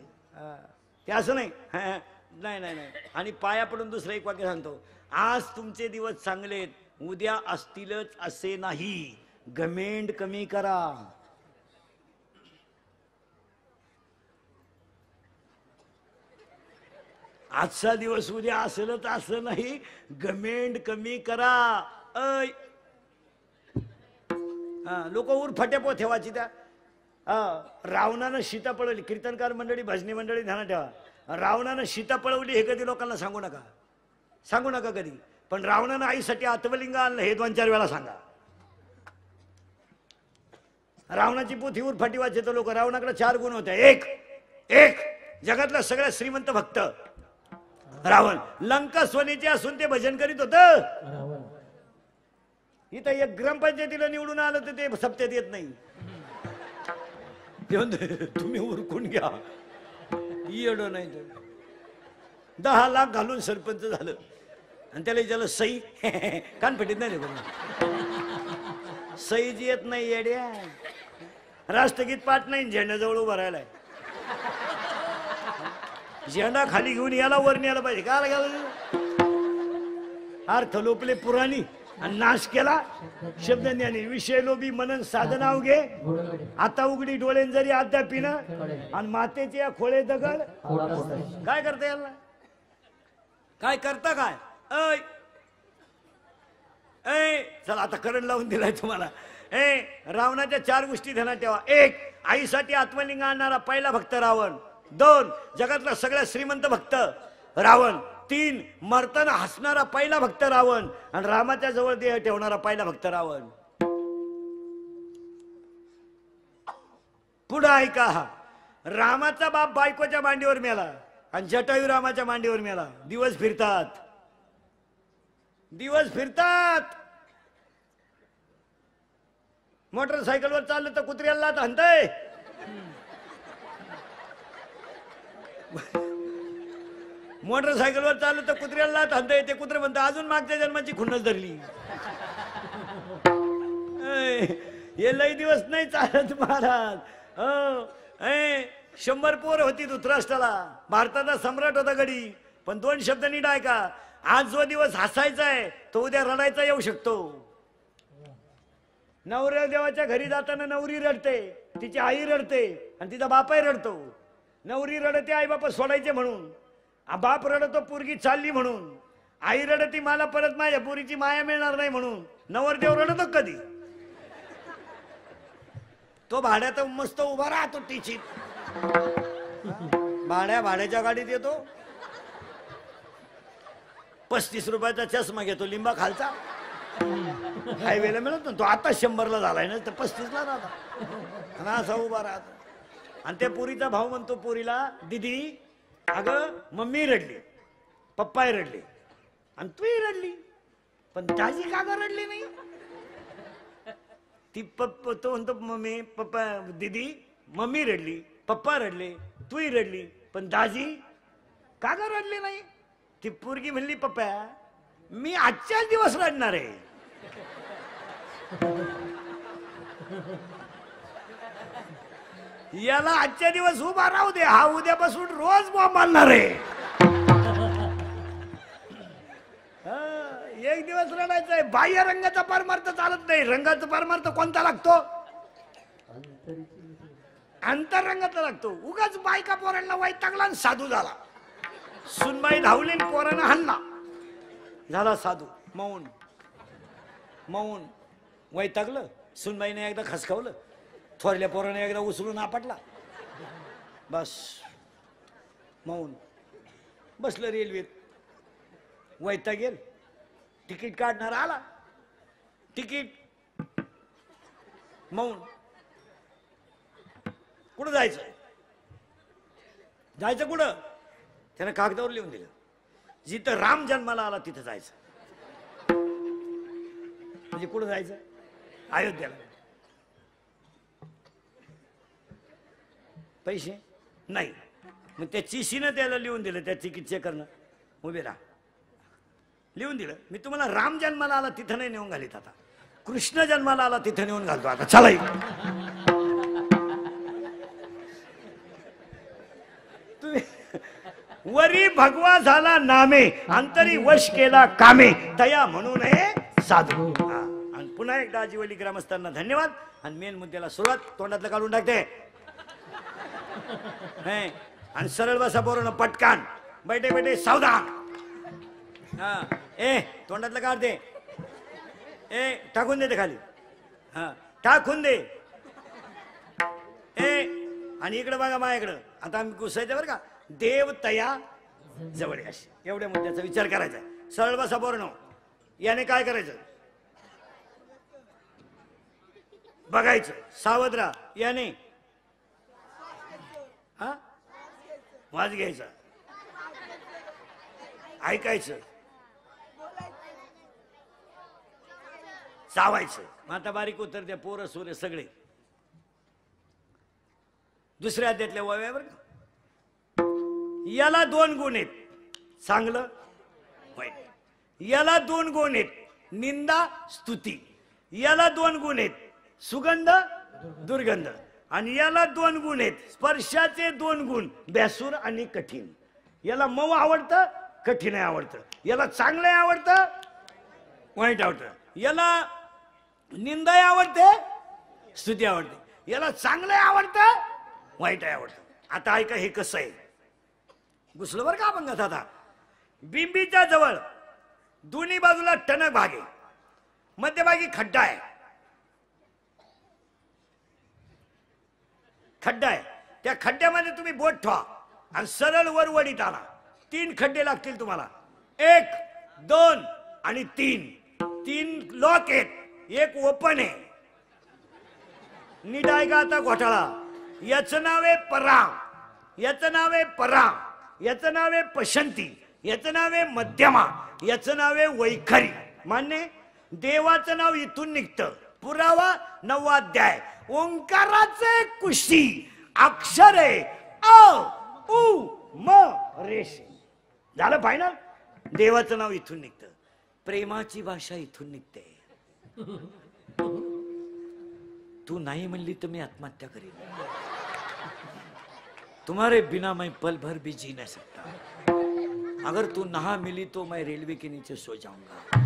ते असं नाही. नाही नाही नाही. आणि पाया पडून दुसरं एक वाक्य सांगतो. आज तुमचे दिवस चांगलेत, उद्या असतीलच असे नाही. घमेंड कमी करा. आजचा दिवस उद्या असेलच असं नाही. घमेंड कमी करा. लोक उरफाट्या पोथेवाची त्या. रावणानं सीता पळवली. कीर्तनकार मंडळी, भजनी मंडळी ध्यानात ठेवा. रावणानं सीता पळवली हे कधी लोकांना सांगू नका. सांगू नका कधी. पण रावणानं आईसाठी आत्मलिंग आणलं हे 2-4 वेळा सांगा. रावणाची पोथी उरफाटी वाचत लोक. रावणाकडे 4 गुण होते. एक जगातला सगळ्यात श्रीमंत भक्त रावण. लंका सोनीचे असून ते भजन करीत होत. इथं एक ग्रामपंचायतीला निवडून आलं तर ते सप्त्यात येत नाही. तुम्ही उरकून घ्या येडो नाही तर 10 लाख घालून सरपंच झालं आणि त्याला विचारलं सई कानफटीत नाही सई जी येत नाही येड्या. राष्ट्रगीत पाठ नाही झेंड्याजवळ उभा राहिलाय. झेंडा खाली घेऊन याला वर न्यायला पाहिजे का. अर्थ लोपले पुराणी आणि नाश केला शब्द ज्ञानी. विषय लोभी मनन साधना उगे आता उघडी डोळेन जरी अद्यापिन आणि मातेचे या खोळे दगड. काय करता याला काय करता काय. ऐ ऐ चला आता करंट लावून दिलाय तुम्हाला. रावणाच्या 4 गोष्टी ध्यानात ठेवा. 1 आईसाठी आत्मलिंग आणणारा पहिला भक्त रावण. 2 जगातला सगळ्यात श्रीमंत भक्त रावण. 3 मरताना हसणारा पहिला भक्त रावण आणि रामाच्या जवळ देह ठेवणारा पहिला भक्त रावण. पुढे ऐका. रामाचा बाप बायकोच्या मांडीवर मेला आणि जटायू रामाच्या मांडीवर मेला. दिवस फिरतात दिवस फिरतात. मोटरसायकलवर चाललं तर कुत्र्याला हाणतंय. मोटरसायकलवर चाललं तर कुत्र्याला हाणतंय. ते कुत्रे म्हणतं अजून मागच्या जन्माची खुन्नस धरली. हे लई दिवस नाही चालत महाराज. 100 पोर होती धृतराष्ट्राला. भारताचा सम्राट होता गडी. पण 2 शब्द नीट ऐका. आज जो दिवस हसायचा आहे तो उद्या रडायचा येऊ शकतो. नवऱ्या देवाच्या घरी जाताना नवरी रडते, तिची आई रडते आणि तिचा बापाही रडतो. नवरी रडते आई बापा सोडायचे म्हणून. बाप रडतो पोरगी चालली म्हणून. आई रडती मला परत माझ्या पोरीची माया मिळणार नाही म्हणून. नवरदेव रडतो कधी. तो भाड्यात मस्त उभा राहतो टिचीत. भाड्याच्या गाडीत येतो. 35 रुपयाचा चष्मा घेतो लिंबा खालचा. हायवेला मिळतो तो आता 100ला झालाय ना तर 35ला राहता. असा उभा राहतो आणि त्या पोरीचा भाऊ म्हणतो पोरीला दीदी अगं मम्मी रडली पप्पाही रडले आणि तूही रडली पण दाजी का ग रडली नाही. ती तो म्हणतो मम्मी पप्पा दीदी मम्मी रडली पप्पा रडले तूही रडली पण दाजी का ग रडली नाही. ती पोरगी म्हणली पप्पा मी आजच्याच दिवस रडणार आहे. याला आजच्या दिवस उभा राहू दे. हा उद्यापासून रोज बॉम्ब मारणार आहे. एक दिवस रडायचं आहे. बाह्य रंगाचा परमार्थ चालत नाही. रंगाचा परमार्थ कोणता लागतो. अंतरंगाचा लागतो. उगाच बायका पोरांना वैतागला आणि साधू झाला. सुनबाई धावली पोरांना हल्ला झाला साधू. मौन मौन वैतागलं. सुनबाईने एकदा खसकावलं. थोरल्या पोराने एकदा उचलून आपटला. बस मौन. बसलं रेल्वेत. वैताग गेल. तिकीट काढणार आला. तिकीट मौन. कुठं जायचं जायचं कुठं. त्याने कागदावर लिहून दिलं जिथं राम जन्माला आला तिथं जायचं. म्हणजे कुठं जायचं अयोध्येला. पैसे नाही. मग त्या चिशीनं त्याला लिहून दिलं त्या तिकीट चेक करणं. उभे राहा लिहून दिलं. मी तुम्हाला राम जन्माला आला तिथं नाही नेऊन घालीत. आता कृष्ण जन्माला आला तिथं नेऊन घालतो. आता चला तुम्ही वरी भगवा झाला नामे अंतरी वश केला कामे दया म्हणू नये साधू. आणि पुन्हा एकदा आजीवली ग्रामस्थांना धन्यवाद. आणि मेन मुद्द्याला सुरुवात. तोंडातलं काढून टाकते आणि सरळ बसा पोरांनो पटकान. बैठे बैठे सावधान. तोंडातलं काढ दे. टाकून दे ते खाली. टाकून दे. आणि इकडे बघा माझ्याकडं. आता आम्ही घुसायचं बरं का. देव तया जवळ अशी एवढ्या मुद्द्याचा विचार करायचा. सरळ बसा पोरांनो. याने काय करायचं बघायचं. सावध राहा. याने वाज घ्यायचा. ऐकायचं. चावायचं. आता बारीक उतरते पोरं सोरे सगळे. दुसऱ्या अध्यायातल्या ओव्यावर याला 2 गुण आहेत, चांगलं वाईट. याला 2 गुण आहेत, निंदा स्तुती. याला 2 गुण आहेत, सुगंध दुर्गंध. आणि याला 2 गुण आहेत, स्पर्शाचे 2 गुण, बेसूर आणि कठीण. याला मऊ आवडतं, कठीण आवडतं. याला चांगलं आवडतं, वाईट आवडतं. याला निंदा आवडते, स्तुती आवडते. याला चांगलं आवडतं, वाईट आवडतं. आता ऐका हे कसं आहे. घुसलं बरं का अभंगात. आता बिंबीच्या जवळ दोन्ही बाजूला टणक भाग आहे, मध्यभागी खड्डा आहे. खड्डा आहे, त्या खड्ड्यामध्ये तुम्ही बोट ठेवा आणि सरळ वर वडीत आला. 3 खड्डे लागतील तुम्हाला, 1, 2 आणि 3. 3 लॉक आहेत, 1 ओपन आहे. नीट आहे का आता घोटाळा. याचं नाव आहे पराम, याचं नाव आहे पराम, याचं नाव आहे पशंती, याचं नाव आहे मध्यमा, याचं नाव आहे वैखरी. मान्य. देवाचं नाव इथून निघतं. पुरावा 9वा अध्याय. ओंकाराचे कुशी अक्षर आहे अ उ म रेश. झालं फायनल. देवाचं नाव इथून निघतं, प्रेमाची भाषा इथून निघते. तू नहीं म्हणली तर मी आत्महत्या करेन. तुम्हारे बिना मैं पल भर भी जी नहीं सकता. अगर तू नहा मिली तो मैं रेलवे के नीचे सो जाऊंगा.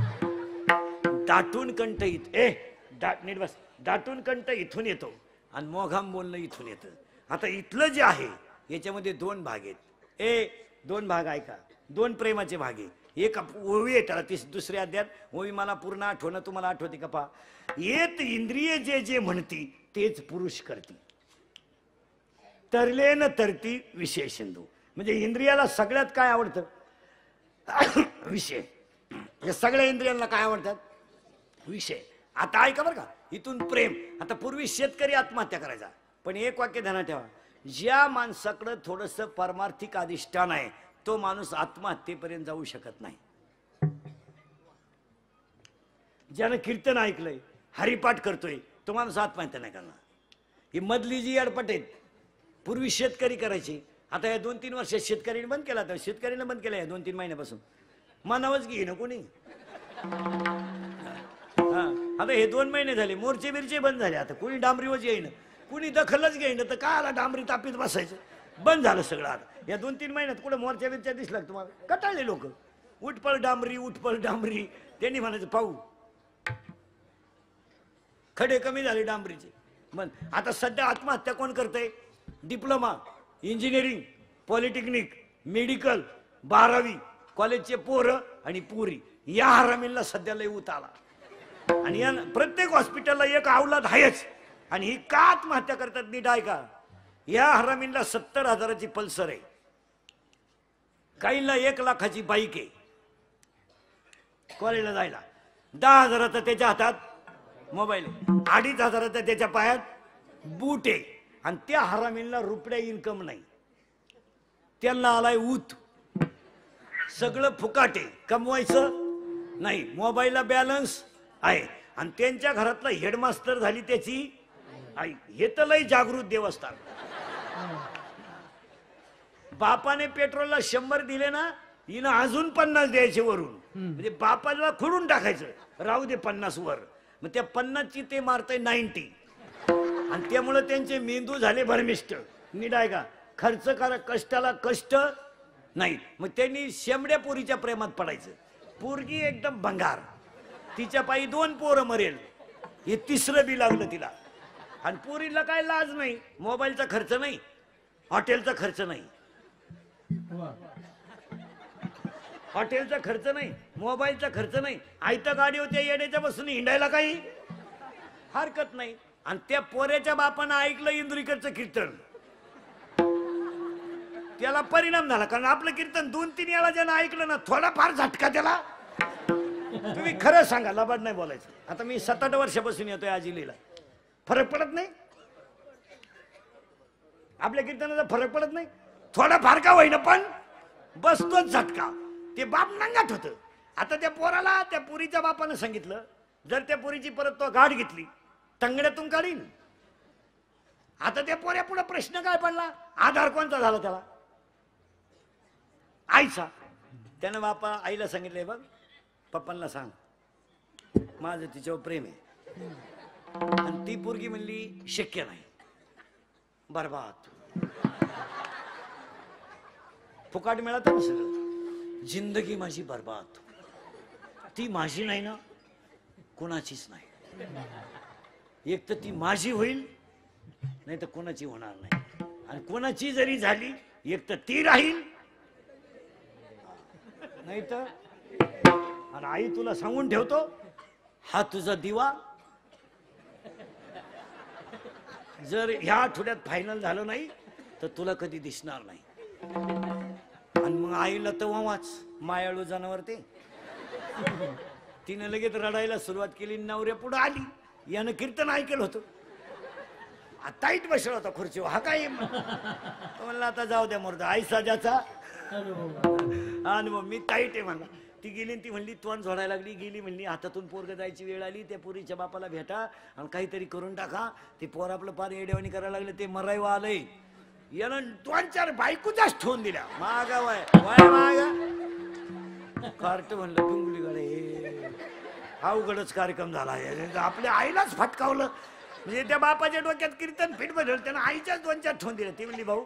दाटून कंठ नीट बस. दाटून कंठ इथून येतो आणि मोघाम बोलणं इथून येतं. आता इथलं जे आहे याच्यामध्ये 2 भाग आहेत. 2 भाग ऐका. 2 प्रेमाचे भाग आहे. एक ओवी आहे त्याला. दुसऱ्या अध्यायात ओवी मला पूर्ण आठवणं, तुम्हाला आठवते का पहा. येत इंद्रिय जे जे म्हणती तेच पुरुष करती, तरले न तरती विषय सिंधू. म्हणजे इंद्रियाला सगळ्यात काय आवडतं, विषय. या सगळ्या इंद्रियांना काय आवडतात, विषय. आता ऐका बरं का, इथून प्रेम. आता पूर्वी शेतकरी आत्महत्या करायचा, पण एक वाक्य ध्यानात ठेवा. ज्या माणसाकडे थोडस परमार्थिक अधिष्ठान आहे तो माणूस आत्महत्येपर्यंत जाऊ शकत नाही. ज्यानं कीर्तन ऐकलंय, हरिपाठ करतोय, तो माणूस आत्महत्या नाही करणार. ही मधली जी अडपट आहेत. पूर्वी शेतकरी करायचे, आता या 2-3 वर्षात शेतकरीने बंद केला. तर शेतकरीने बंद केला या 2-3 महिन्यापासून. मानावच घे ना कोणी. आता हे 2 महिने झाले, मोर्चे बिरचे बंद झाले. आता कोणी डांबरीवर येईन, कुणी दखलच घेईन. तर काय आला डांबरी तापीत बसायचं, बंद झालं सगळं. आता या 2-3 महिन्यात कुठं मोर्चा बिरच्या दिसला तुम्हाला. कटाळले लोक. उठपळ डांबरी, उठपळ डांबरी. त्यांनी म्हणायचं पाहू, खडे कमी झाले डांबरीचे. मग आता सध्या आत्महत्या कोण करतंय, डिप्लोमा, इंजिनिअरिंग, पॉलिटेक्निक, मेडिकल, 12वी कॉलेजचे पोरं आणि पुरी. या हरामींना सध्या लय उत आला. आणि या प्रत्येक हॉस्पिटलला एक अवलाद आहेच. आणि ही का आत्महत्या करतात नीट ऐका. या हरामींना 70,000ची पल्सर आहे, काहींना 1 लाखाची बाईक आहे. कॉलेजला जायला 10,000चा त्याच्या हातात मोबाईल आहे, 2,500चा त्याच्या पायात बूट आहे. आणि त्या हरामींना रुपया इन्कम नाही. त्यांना आलाय ऊत. सगळं फुकाटे, कमवायचं नाही. मोबाईलला बॅलन्स आहे. आणि त्यांच्या घरातला हेडमास्टर झाली त्याची आई. हे तर लय जागृत देवस्थान. बापाने पेट्रोलला 100 दिले ना, हिनं अजून 50 द्यायचे वरून. म्हणजे बापाला खुडून टाकायचं, राहू दे 50 वर. मग त्या 50ची ते मारताय 90. आणि त्यामुळे त्यांचे मेंदू झाले भरमिष्ट. नीट आहे का, खर्च करा, कष्टाला कष्ट नाही. मग त्यांनी शेंबड्या पोरीच्या प्रेमात पडायचं. पोरगी एकदम भंगार, तिच्या पायी 2 पोरं मरेल. हे 3रं बी लागलं तिला. आणि पोरीला काय लाज नाही, मोबाईलचा खर्च नाही, हॉटेलचा खर्च नाही, हॉटेलचा खर्च नाही, मोबाईलचा खर्च नाही. आयत्या गाडी होत्या येण्याच्या बसून हिंडायला काही हरकत नाही. आणि त्या पोऱ्याच्या बापानं ऐकलं इंद्रिकरचं कीर्तन, त्याला परिणाम झाला. कारण आपलं कीर्तन 2-3 वेळा ज्यानं ऐकलं ना, थोडाफार झटका त्याला. तुम्ही खरं सांगा, लबाड नाही बोलायचं. आता मी 7-8 वर्षापासून येतोय आजिलीला, फरक पडत नाही. आपल्या कीर्तनाचा फरक पडत नाही. थोडाफार का होईना पण बसतोच झटका. ते बाप नंगाट होतं. आता त्या पोराला त्या पुरीच्या बापानं सांगितलं, जर त्या पोरीची परत तो गाठ घेतली तंगड्यातून काढीन. आता त्या पोऱ्या पुढे प्रश्न काय पडला, आधार कोणता झाला त्याला, आईचा. त्यानं बापा आईला सांगितलंय, बघ पप्पांना सांग माझं तिच्यावर प्रेम आहे. आणि ती पोरगी म्हणली शक्य नाही, बरबाद, फुकाट मिळत ना सगळं, जिंदगी माझी बरबाद. ती माझी नाही ना, कोणाचीच नाही. एक तर ती माझी होईल, नाही तर कोणाची होणार नाही. आणि कोणाची जरी झाली, एक तर ती राहील, नाही तर. आणि आई तुला सांगून ठेवतो, हा तुझा दिवा जर ह्या आठवड्यात फायनल झालं नाही तर तुला कधी दिसणार नाही. आणि मग आईला तर वाच मायाळू जनावर ते. तिने लगेच रडायला सुरुवात केली, नवऱ्या पुढे आली. यानं कीर्तन ऐकलं होतं, ताईट बसला होता खुर्चीवर. हा काय म्हणला आता जाऊ द्या मोरदा, आई साजाचा आणि मग मी ताईट आहे म्हणला. ती गेली, ती म्हणली तोंड झोडायला लागली. गेली म्हणली हातातून पोरग जायची वेळ आली, त्या पोरीच्या बापाला भेटा आणि काहीतरी करून टाका. ते पोर आपलं पार येड्यावानी करायला लागले, ते मरायवा आलंय. यानं 2-4 बायकोचाच ठेवून दिल्या. मागा वाय वाय मागा कार्ट म्हणलं पिंगुली गडे, अवघडच कार्यक्रम झाला. आपल्या आईलाच फटकावलं. म्हणजे त्या बापाच्या डोक्यात कीर्तन फिट बदल, त्यानं आईच्याच 2-4 ठेवून दिल्या. ती म्हणली भाऊ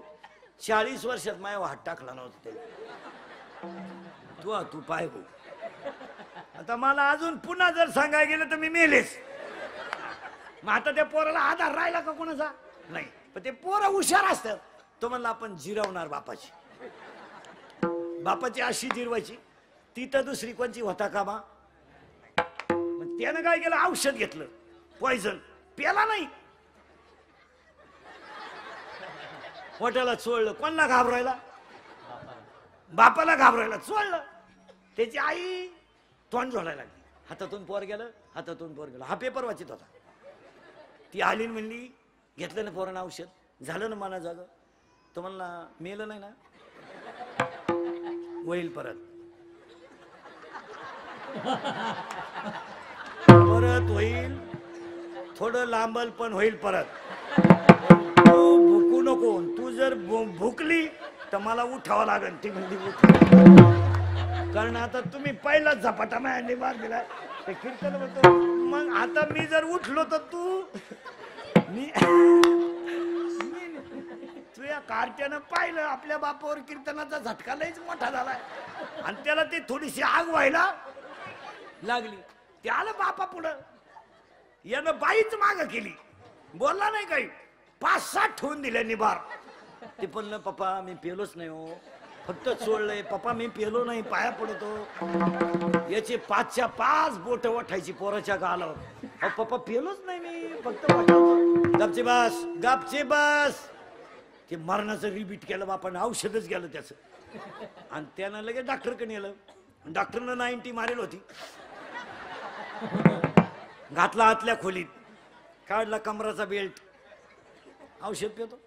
40 वर्षात माझ्या हात टाकला नव्हता तू पाय भाऊ. आता मला अजून पुन्हा जर सांगायला गेलं तर मी मेलेच. मग आता त्या पोराला आधार राहिला का कोणाचा नाही. पण ते पोरं हुशार असतात. तो म्हणला आपण जिरवणार बापाची, बापाची अशी जिरवायची, ती तर दुसरी कोणची होता का बा. मग त्यानं काय केलं, औषध घेतलं पॉइझन, प्याला नाही, पोटाला चोळलं. कोणाला घाबरायला, बापाला घाबरायला चोळलं. त्याची आई तोंड झोडायला लागली. हातातून पोर गेलं, हातातून पोर गेलं. हा पेपर वाचित होता. ती आली म्हणली घेतलं ना पोरानं औषध, झालं ना मना जाग. तो म्हणला मेलं नाही ना, होईल परत, परत होईल, थोडं लांबल पण होईल परत. तू भुकू नको, तू जर भुकली तर मला उठावं लागेल. ती म्हणली कारण आता तुम्ही पहिलाच झपाटा माझ्या मार दिला. ते कीर्तन म्हणतो, मग आता मी जर उठलो तर तू तुझ्या कार्ट्यानं पाहिलं आपल्या बापावर कीर्तनाचा झटका लयच मोठा झालाय. आणि त्याला ती थोडीशी आग व्हायला लागली. ते आलं बापा पुढं, यानं बाईच माग केली, बोलला नाही काही. 5-7 ठेवून दिल्या निबार. ते पण पप्पा मी पेलोच नाही हो, फक्त चोळलंय पप्पा, मी पेलो नाही, पाया पडतो. याचे 5च्या 5 बोट वाटायची पोराच्या गालावर. पप्पा पेलोच नाही मी, फक्त गपचे बस, गपचे बस. ते मरणाचं रिपीट केलं बापानं, औषधच गेलं त्याचं. आणि त्यानं लगेच डॉक्टरकडे नेलं. डॉक्टरनं 90 मारेल होती. घातला आतल्या खोलीत, काढला कमराचा बेल्ट, औषध पितो.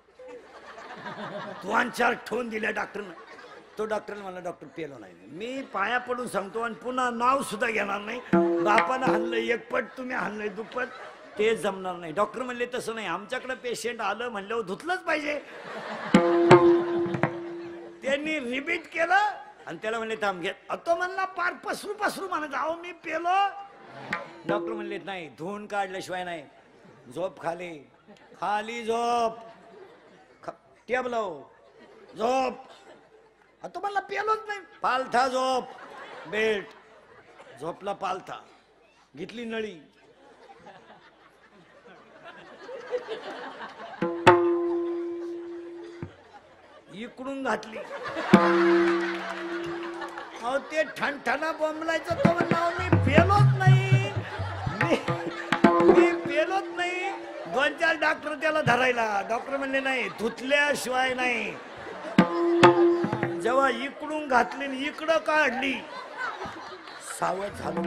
2-4 ठेवून दिल्या डॉक्टरनं. तो डॉक्टर म्हणला डॉक्टर पेलो नाही. मी पाया पडून सांगतो आणि पुन्हा नाव सुद्धा घेणार नाही. बापानं हाणलंय एकपट, तुम्ही हाणलंय दुप्पट, ते जमणार नाही. डॉक्टर म्हणले तसं नाही, आमच्याकडे पेशंट आलं म्हणल्यावर धुतलंच पाहिजे. त्यांनी रिपीट केलं आणि त्याला म्हणले थांब घेत. तो म्हणला पार पसरू म्हणत अहो मी पेलो. डॉक्टर म्हणले नाही, धुवून काढल्याशिवाय नाही. झोप खाली, खाली झोप, टेबलाव झोप. तो म्हणला पेलोच नाही. पालथा झोप, बेल्ट, झोपला पालथा, घेतली नळी, इकडून घातली. अहो ते ठणठणा बोंबलायचं. तो म्हणला मी पेलोच नाही, मी पेलोच नाही. 2-4 डॉक्टर त्याला धरायला. डॉक्टर म्हणले नाही, धुतल्याशिवाय नाही. जेव्हा इकडून घातली इकडं काढली, सावध झालं.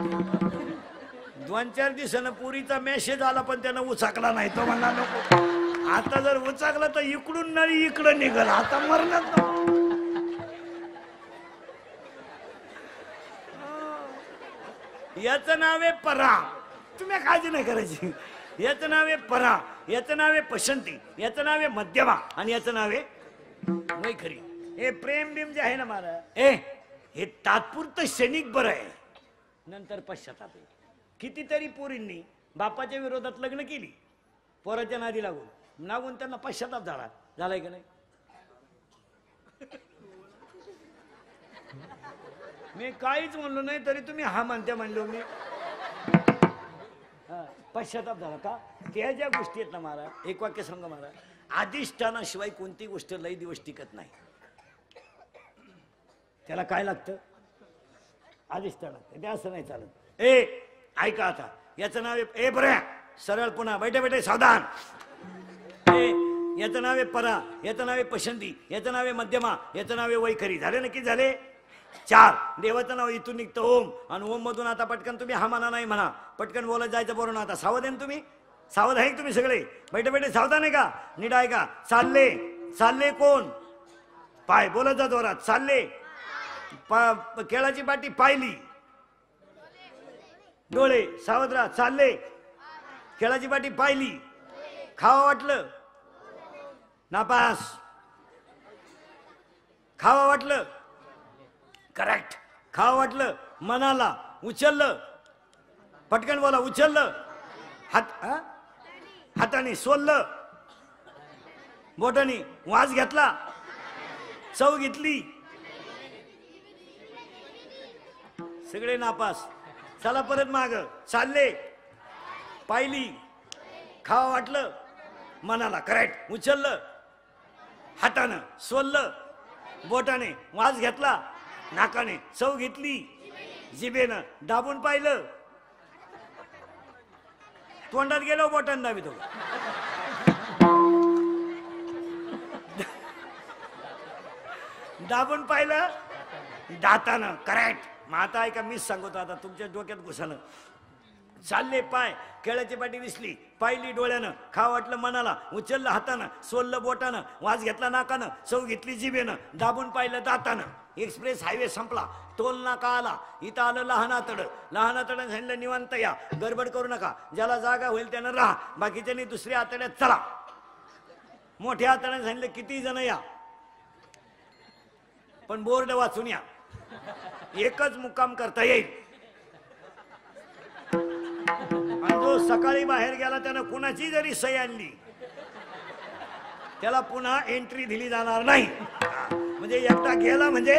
2-4 दिवसानं पुरीचा मेसेज आला पण त्यानं उचाकला नाही. तो म्हणला नको, आता जर उचाकला तर इकडून नळी इकडं निघाल, आता मरणार नको. याचं नाव आहे परा. तुम्ही काळजी नाही करायची. याचं नाव आहे परा, याचं नाव आहे पसंती, याचं नाव आहे मध्यमा आणि याचं नाव आहे वैखरी. हे प्रेम बिम जे आहे ना महाराज, हे तात्पुरतं क्षणिक बरं आहे, नंतर पश्चाताप आहे. कितीतरी पोरींनी बापाच्या विरोधात लग्न केली, पोराच्या नादी लागून त्यांना पश्चाताप झालाय का नाही? मी काहीच म्हणलो नाही तरी तुम्ही हा म्हणत्या म्हणलो मी. पश्चाताप झाला का? त्या ज्या गोष्टी आहेत ना महाराज, एक वाक्य सांगा महाराज, अधिष्ठानाशिवाय कोणती गोष्ट लई दिवस टिकत नाही. त्याला काय लागतं? अधिष्ठान. ते असं नाही चालत. ऐका आता, याचं नाव आहे बऱ्या सरळ, पुन्हा बैठे बैठे सावधान. याचं नाव आहे परा, याचं नाव आहे पसंती, याचं नाव आहे मध्यमा, याचं नाव आहे वैखरी. झाले नक्की झाले 4. देवाचं नाव इथून निघतं ओम, आणि ओम मधून आता पटकन तुम्ही हा म्हणा नाही म्हणा, पटकन बोलत जायचं बरोबर. आता सावध आहे ना तुम्ही? सावध आहे तुम्ही सगळे? बैठे बैठे सावधान आहे का? नीट आहे का? चालले कोण? पाय. बोलत जा जोरात. चालले. केळाची पाटी पाहिली, डोळे. सावध राहा. चालले. केळाची पाटी पाहिली, खावा वाटलं, नापास. खावा वाटलं, करेक्ट. खावा वाटलं, मनाला उचललं, पटकन बोला, उचललं. हाताने सोललं, बोटाने वास घेतला, चव घेतली, सगळे नापास. चला परत माग. चालले, पाहिली, खावा वाटलं, मनाला करेक्ट, उचललं, हातानं सोललं, बोटाने वास घेतला, नाकाने चव घेतली, जिभेनं दाबून पाहिलं, तोंडात गेलो बोटाने दाबितो. दाबून पाहिलं दातानं करेक्ट. मग आता ऐका, मीच सांगतो आता, तुमच्या डोक्यात घुसानं. चालले पाय, केळाची पाटी दिसली, पाहिली डोळ्यानं, खाव वाटलं मनाला, उचललं हातानं, सोललं बोटानं, वास घेतला नाकानं, चव घेतली जिभेनं, दाबून पाहिलं दातानं. एक्सप्रेस हायवे संपला, टोल नाका आला, इथं आलं लहान आतडं. लहान आतड्यानं सांगितलं निवांत या, गडबड करू नका, ज्याला जागा होईल त्यानं राहा, बाकीच्यांनी दुसऱ्या आतड्यात चला. मोठ्या आतड्यानं सांगितलं किती जण या, पण बोर्ड वाचून या, एकच मुक्काम करता येईल. आणि जो सकाळी बाहेर गेला त्यानं कुणाची जरी सही आणली त्याला पुन्हा एंट्री दिली जाणार नाही. म्हणजे एकटा गेला म्हणजे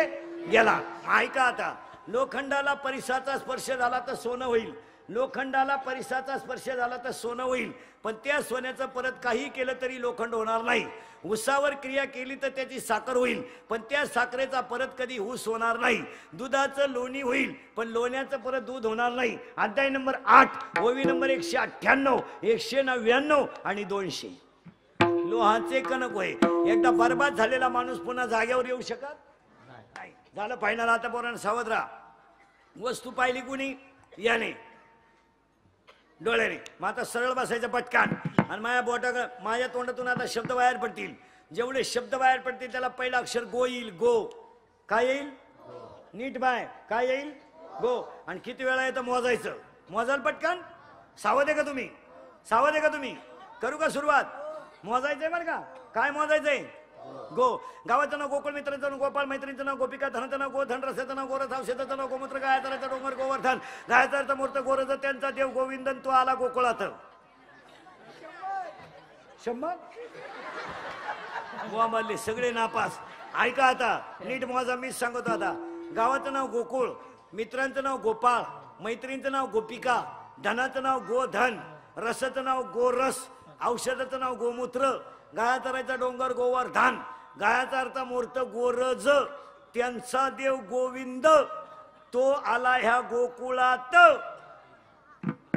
गेला. ऐका आता, लोखंडाला परिसाचा स्पर्श झाला तर सोनं होईल, लोखंडाला परिसाचा स्पर्श झाला तर सोनं होईल, पण त्या सोन्याचं परत काही केलं तरी लोखंड होणार नाही. ऊसावर क्रिया केली तर त्याची साखर होईल, पण त्या साखरेचा परत कधी ऊस होणार नाही. दुधाचं लोणी होईल, पण लोण्याचं परत दूध होणार नाही. अध्याय नंबर 8, ओवी नंबर 198, 199 आणि 200. लोहाचे कणक होय. एकदा बर्बाद झालेला माणूस पुन्हा जागेवर येऊ शकत नाही. झालं फायनल. आता पोरांनो सावध राहा. वस्तू पाहिली कुणी? याने, डोळ्याने. मग आता सरळ बसायचं पटकान, आणि माझ्या बोटाकडे, माझ्या तोंडातून आता शब्द बाहेर पडतील. जेवढे शब्द बाहेर पडतील त्याला पहिला अक्षर गो येईल. गो. काय येईल? नीट बाय. काय येईल? गो. आणि किती वेळा येतं मोजायचं. मोजाल पटकन. सावध आहे का तुम्ही? सावध आहे का तुम्ही? करू का सुरुवात? मोजायचंय बरं का. काय मोजायचंय? गो. गावाचं नाव गोकुळ, मित्राचं नाव गोपाळ, मैत्रिणीचं नाव गोपिका, धनाचं नाव गोधन, रसाचं नाव गोरथ, औषधाचं नाव गोमूत्र, गायचा डोंगर गोवर्धन, गायचा मूर्त गोरज, त्यांचा देव गोविंदन, तो आला गोकुळात. 100 मोबाईल सगळे नापास. ऐका आता, नीट मोजा, मीच सांगतो आता. गावाचं नाव गोकुळ, मित्रांचं नाव गोपाळ, मैत्रिणीचं नाव गोपिका, धनाचं नाव गोधन, रसाचं नाव गोरस, औषधाचं नाव गोमूत्र, गायाचा राहायचा डोंगर गोवर्धन, गायाचा अर्थ मूर्त गोरज, त्यांचा देव गोविंद, तो आला ह्या गोकुळात.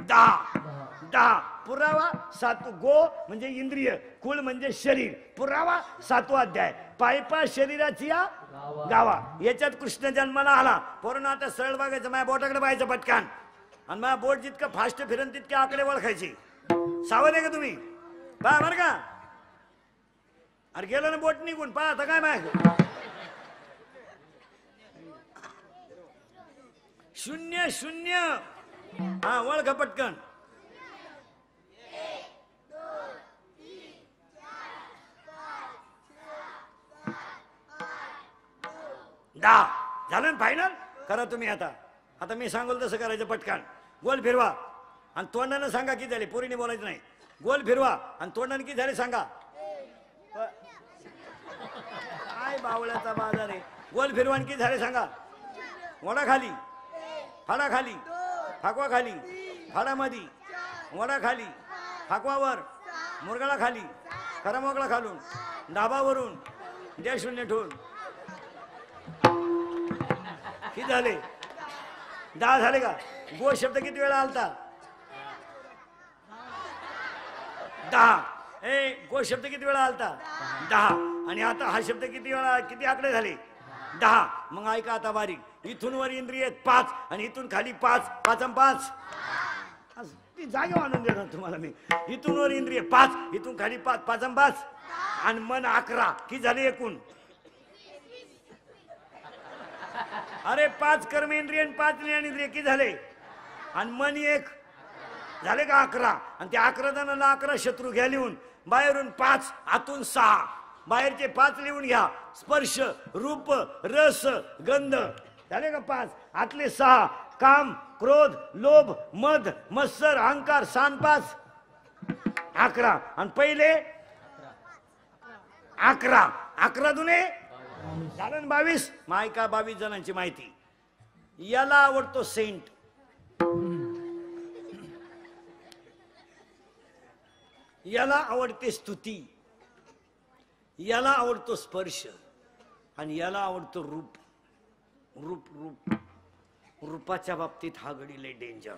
10 पुरावा. 7 गो म्हणजे इंद्रिय, कुळ म्हणजे शरीर, पुरावा 7वा अध्याय. पायपा शरीराची या गावा. याच्यात कृष्ण जन्माला आला. पोरांनो आता सरळ बघायचं, माझ्या बोटाकडे पाहायचं पटकान, आणि माझ्या बोट जितकं फास्ट फिरन तितके आकडे ओळखायचे. सावध आहे का तुम्ही? पहा बरं का. अरे गेलं ना बोट निघून. पहा आता काय माहिती. 0 0. हा ओळखा पटकन. 10 झालं फायनल. करा तुम्ही आता. आता मी सांगेल तसं करायचं. पटकन गोल फिरवा आणि तोंडानं सांगा किती झाले. पोरीने बोलायचं नाही. गोल फिरवा आणि तोंडाने किती झाले सांगा. काय बावळ्याचा बाजार आहे. गोल फिरवा आणि किती झाले सांगा. वडा खाली, फाडा खाली, फाकवा खाली, फाडा मधी, वडा खाली, फाकवावर, मुरगाळा खाली, खरा मोकळा खालून, डाबावरून, द्या शून्य ठेवून. किती झाले. 10 झाले का. गो शब्द किती वेळा आलता. 10. गो शब्द किती वेळा आलता. 10. आणि आता हा शब्द किती वेळा, किती आकडे झाले. 10. मग ऐका आता बारीक. इथून वर इंद्रिय 5 आणि इथून खाली 5. 5 आणि 5 ती जागे आणून देणार तुम्हाला मी. इथून वर इंद्रिय 5, इथून खाली 5. 5 आणि 5 आणि मन 11. किती झाले एकूण. अरे 5 कर्म इंद्रिय आणि 5 ज्ञान इंद्रिय किती झाले. आणि मन 1 झाले का 11. आणि त्या 11 जणांना 11 शत्रू घ्या लिहून. बाहेरून 5 आतून 6. बाहेरचे 5 लिहून घ्या. स्पर्श, रूप, रस, गंध झाले का 5. आतले 6 काम, क्रोध, लोभ, मद, मत्सर, अहंकार. 6 5 11. आणि पहिले 11. 11 दुने झालं 22. मायका 22 जणांची माहिती. याला आवडतो सेंट. याला आवडते स्तुती. याला आवडतो स्पर्श आणि याला आवडतो रूप. रूप रूप रूपाच्या बाबतीत हा गडी लय डेंजर.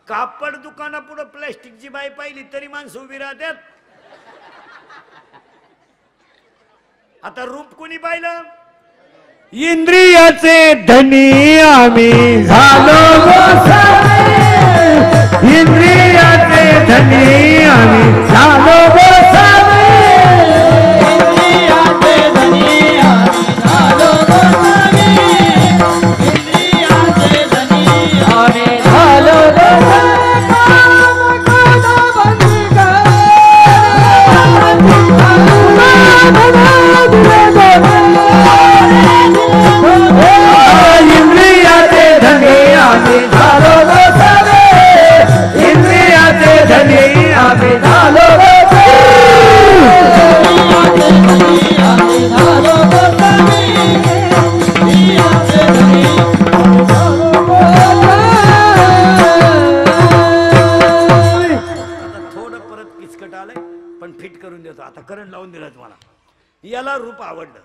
कापड दुकानापुढे प्लॅस्टिकची बाई पाहिली तरी माणसं उभी राहतात. आता रूप कोणी पाहिलं. इंद्रियाचे धनी आम्ही झालो गोसावे. इंद्रियाचे धनी आम्ही झालो गोसावे. इंद्रियाचे धनी आम्ही झालो गोसावे. इंद्रियाचे धनी आम्ही झालो गोसावे. इंद्रियाचे धनी आम्ही झालो गोसावे. इंद्रियाचे धनी आम्ही झालो गोसावे. आम्ही झालो गोसावे. इंद्रियाचे धनी आम्ही झालो गोसावे. आता थोडं परत किचकट आलंय पण फिट करून देतो. आता करंट लावून दिला तुम्हाला. याला रूप आवडलं.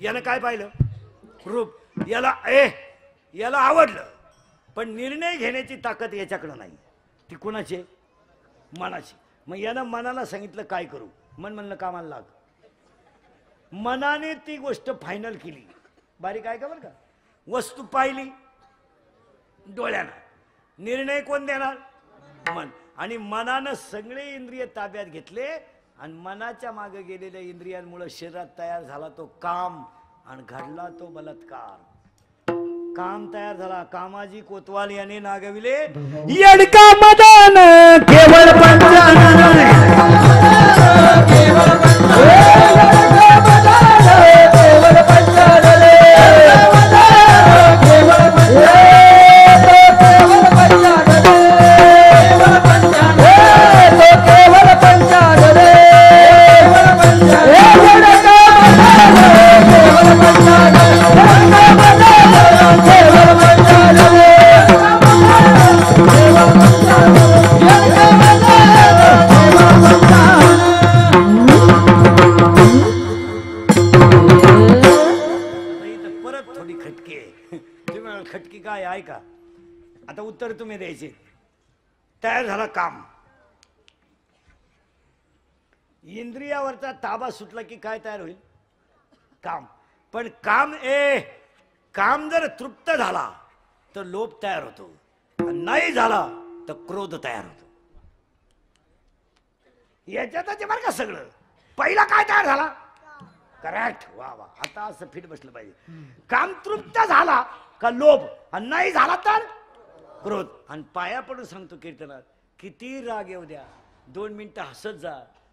यानं काय पाहिलं. रूप. याला आवडलं पण निर्णय घेण्याची ताकद याच्याकडे नाही. ती कुणाची. मनाची. मग यानं मनाला सांगितलं काय करू. मन म्हणलं कामाला लाग. मनाने ती गोष्ट फायनल केली. बारीक आहे का बरं का. वस्तू पाहिली डोळ्यानं. निर्णय कोण देणार. मन. आणि मनानं सगळे इंद्रिय ताब्यात घेतले आणि मनाच्या मागे गेलेल्या इंद्रियांमुळे शरीरात तयार झाला तो काम आणि घडला तो बलात्कार. काम तयार झाला. कामाजी कोतवाल याने नागविले यडका मदान केवळ पंचानन. केवळ खटकी काय आहे का. आता उत्तर तुम्ही द्यायचे. तयार झाला काम. इंद्रियावरचा ताबा सुटला की काय तयार होईल. काम. पण काम जर तृप्त झाला तर लोभ तयार होतो. नाही झाला तर क्रोध तयार होतो. याच्यातच बरं का सगळं. पहिला काय तयार झाला. करेक्ट. वा वा. आता असं फिट बसलं पाहिजे. काम तृप्त झाला का लोभ आणि नाही झाला तर क्रोध. आणि पाया पडून सांगतो कीर्तनात किती राग येऊ द्या 2 मिनिटं हसत जा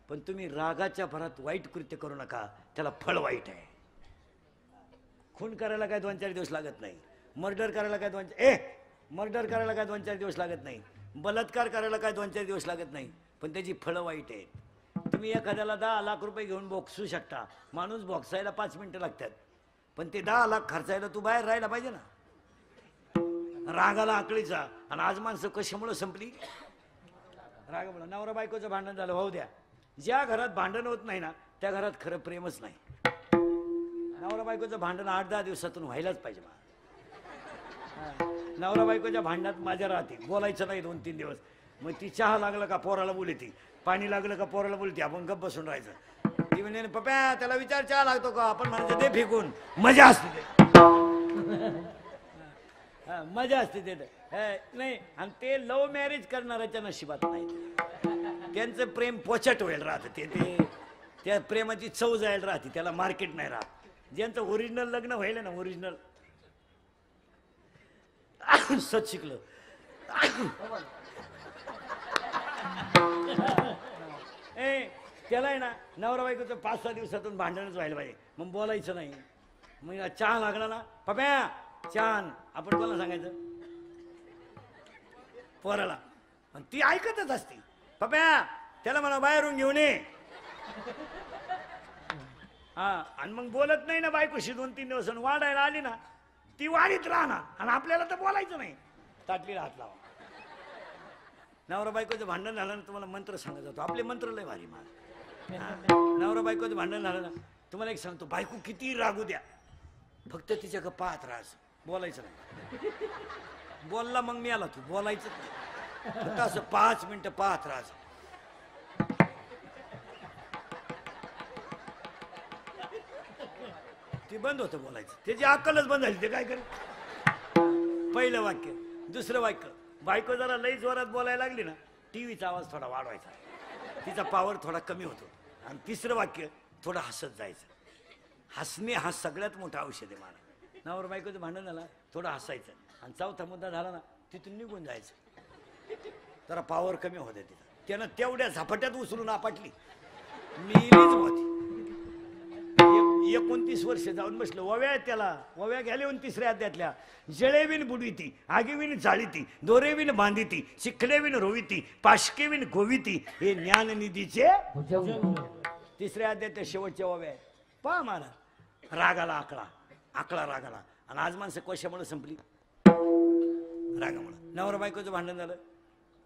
पण तुम्ही रागाच्या भरात वाईट कृत्य करू नका. त्याला फळ वाईट आहे. खून करायला काय 2-4 दिवस लागत नाही, मर्डर करायला काय मर्डर करायला काय 2-4 दिवस लागत नाही, बलात्कार करायला काय 2-4 दिवस लागत नाही, पण त्याची फळं वाईट आहेत. तुम्ही एखाद्याला 10 लाख रुपये घेऊन बोक्सू शकता, माणूस बोक्सायला 5 मिनिटं लागतात, पण ते 10 लाख खर्चायला तू बाहेर राहायला पाहिजे ना. रागाला आकळीचा. आणि आज माणसं कशामुळं संपली? रागामुळं. नवरा बायकोचं भांडण झालं, होऊ द्या. ज्या घरात भांडण होत नाही ना त्या घरात खरं प्रेमच नाही. नवरा बायकोचं भांडण 8-10 दिवसातून व्हायलाच पाहिजे. नवरा बायकोच्या भांडणात माझ्या राहते, बोलायचं नाही 2-3 दिवस. मग ती चहा लागलं का पोराला बोलती, पाणी लागलं का पोराला बोलती, आपण गप्प बसून राहायचं. ती म्हणजे पप्या त्याला विचार चहा लागतो का, आपण म्हणायचं ते फेकून. मजा असते ते, मजा असते ते नाही. आणि ते लव्ह मॅरेज करणाऱ्याच्या नशिबात नाही. त्यांचं प्रेम पोचट होईल राहतं, ते त्या प्रेमाची चव जायला राहते, त्याला मार्केट नाही राहत. ज्यांचं ओरिजिनल लग्न व्हायला ना, ओरिजिनल सच शिकलं. त्याला आहे ना नवरा बायकोचं 5-6 दिवसातून भांडणच व्हायला पाहिजे. मग बोलायचं नाही. मग चहा लागला ना, पप्या छान, आपण कोणाला सांगायचं? पोराला. आणि ती ऐकतच असते. पप्या त्याला मला बाहेरून घेऊन ये. हा. आणि मग बोलत नाही ना बायकोशी 2-3 दिवस. वाढायला आली ना ती वाढीत राहणार, आणि आपल्याला तर बोलायचं नाही. ताटलीला हात लावा. नवरा बायकोचं भांडण झालं ना तुम्हाला मंत्र सांगत जातो. आपले मंत्र लय भारी मार. नवरा बायकोचं भांडण झालं ना तुम्हाला एक सांगतो, बायको किती रागू द्या, फक्त तिच्याकडे पाहत राहायचं, बोलायचं नाही. बोलला मग मी आला, तू बोलायचं नाही, फक्त असं 5 मिनिटं पाहत राहायचं. ती बंद होतं बोलायचं, त्याची अक्कलच बंद झाली. ते काय करे, पहिलं वाक्य. दुसरं वाक्य, बायको जरा लई जोरात बोलायला लागली ना टीव्हीचा आवाज थोडा वाढवायचा, तिचा पॉवर थोडा कमी होतो. आणि तिसरं वाक्य, थोडं हसत जायचं. हसणे हा सगळ्यात मोठा औषध आहे मला. नवरा बायकोचं भांडण झालं थोडं हसायचं. आणि चौथा मुद्दा झाला ना तिथून निघून जायचं, जरा पॉवर कमी होते तिथं. त्यानं तेवढ्या झपाट्यात उचलून आपटली, मिलीच होती. 29 वर्ष जाऊन बसलं. ओव्या त्याला ओव्या घ्याले 23ऱ्या अध्यायातल्या. जळेविन बुडविती, आगीविन जाळीती, दोरेविन बांधिती, शिखलेविन रोविती, पाशकेविन गोविती, हे ज्ञाननिधीचे 3ऱ्या अध्यायाच्या शेवटच्या ओव्या. पहा मला रागाला आकळा रागाला. आणि आज माणसं कशामुळे संपली? रागामुळे. नवरा बायकोचं भांडण झालं,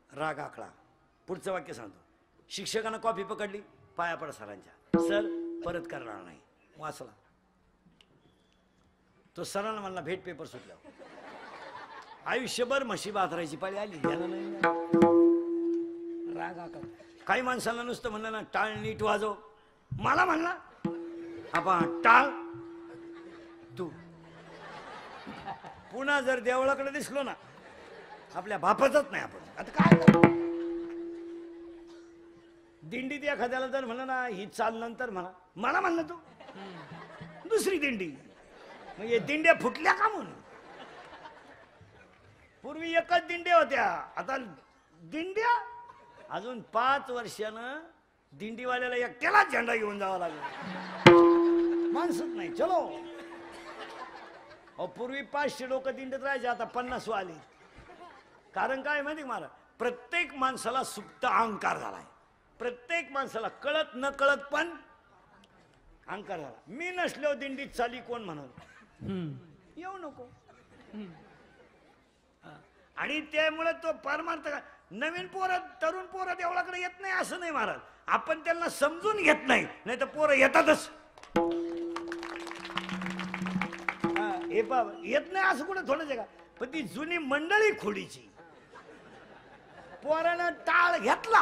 राग आकळा. पुढचं वाक्य सांगतो, शिक्षकानं कॉफी पकडली, पाया पड सरांच्या, सर परत करणार नाही. वाचला तो, सरांना म्हणला भेट पेपर सुटला. आयुष्यभर म्हशी बाथरायची पाळी आली, ध्यान नाही. राग आकळा. काही माणसाला नुसतं म्हणलं ना टाळ नीट वाजव, मला म्हणला आपण टाळ तू. पुन्हा जर देवळाकडे दिसलो ना आपल्या बापाचंच नाही आपण. आता काय दिंडीत एखाद्याला जर म्हणलं ना ही चाल नंतर म्हणा, मला म्हणलं तू दुसरी दिंडी. मग हे दिंड्या फुटल्या का म्हणून? पूर्वी एकच दिंड्या होत्या, आता दिंड्या. अजून 5 वर्षानं दिंडीवाल्याला एकट्याला झेंडा घेऊन जावा लागला, माणसंच नाही. चलो. पूर्वी 500 लोक दिंडीत राहायचे, आता 50 आले. कारण काय माहिती मला, प्रत्येक माणसाला सुप्त अहंकार झालाय. प्रत्येक माणसाला कळत न कळत पण अहंकार झाला. मी नसलो दिंडीत चाली कोण म्हणून येऊ नको. आणि त्यामुळे तो परमार्थ नवीन पोरं तरुण पोरं देवळाकडे येत नाही असं नाही महाराज, आपण त्यांना समजून घेत नाही, नाही तर पोरं येतातच. हे बाबा येत नाही असं कुठं थोडंच का, पण ती जुनी मंडळी खोडीची. पोरानं टाळ घेतला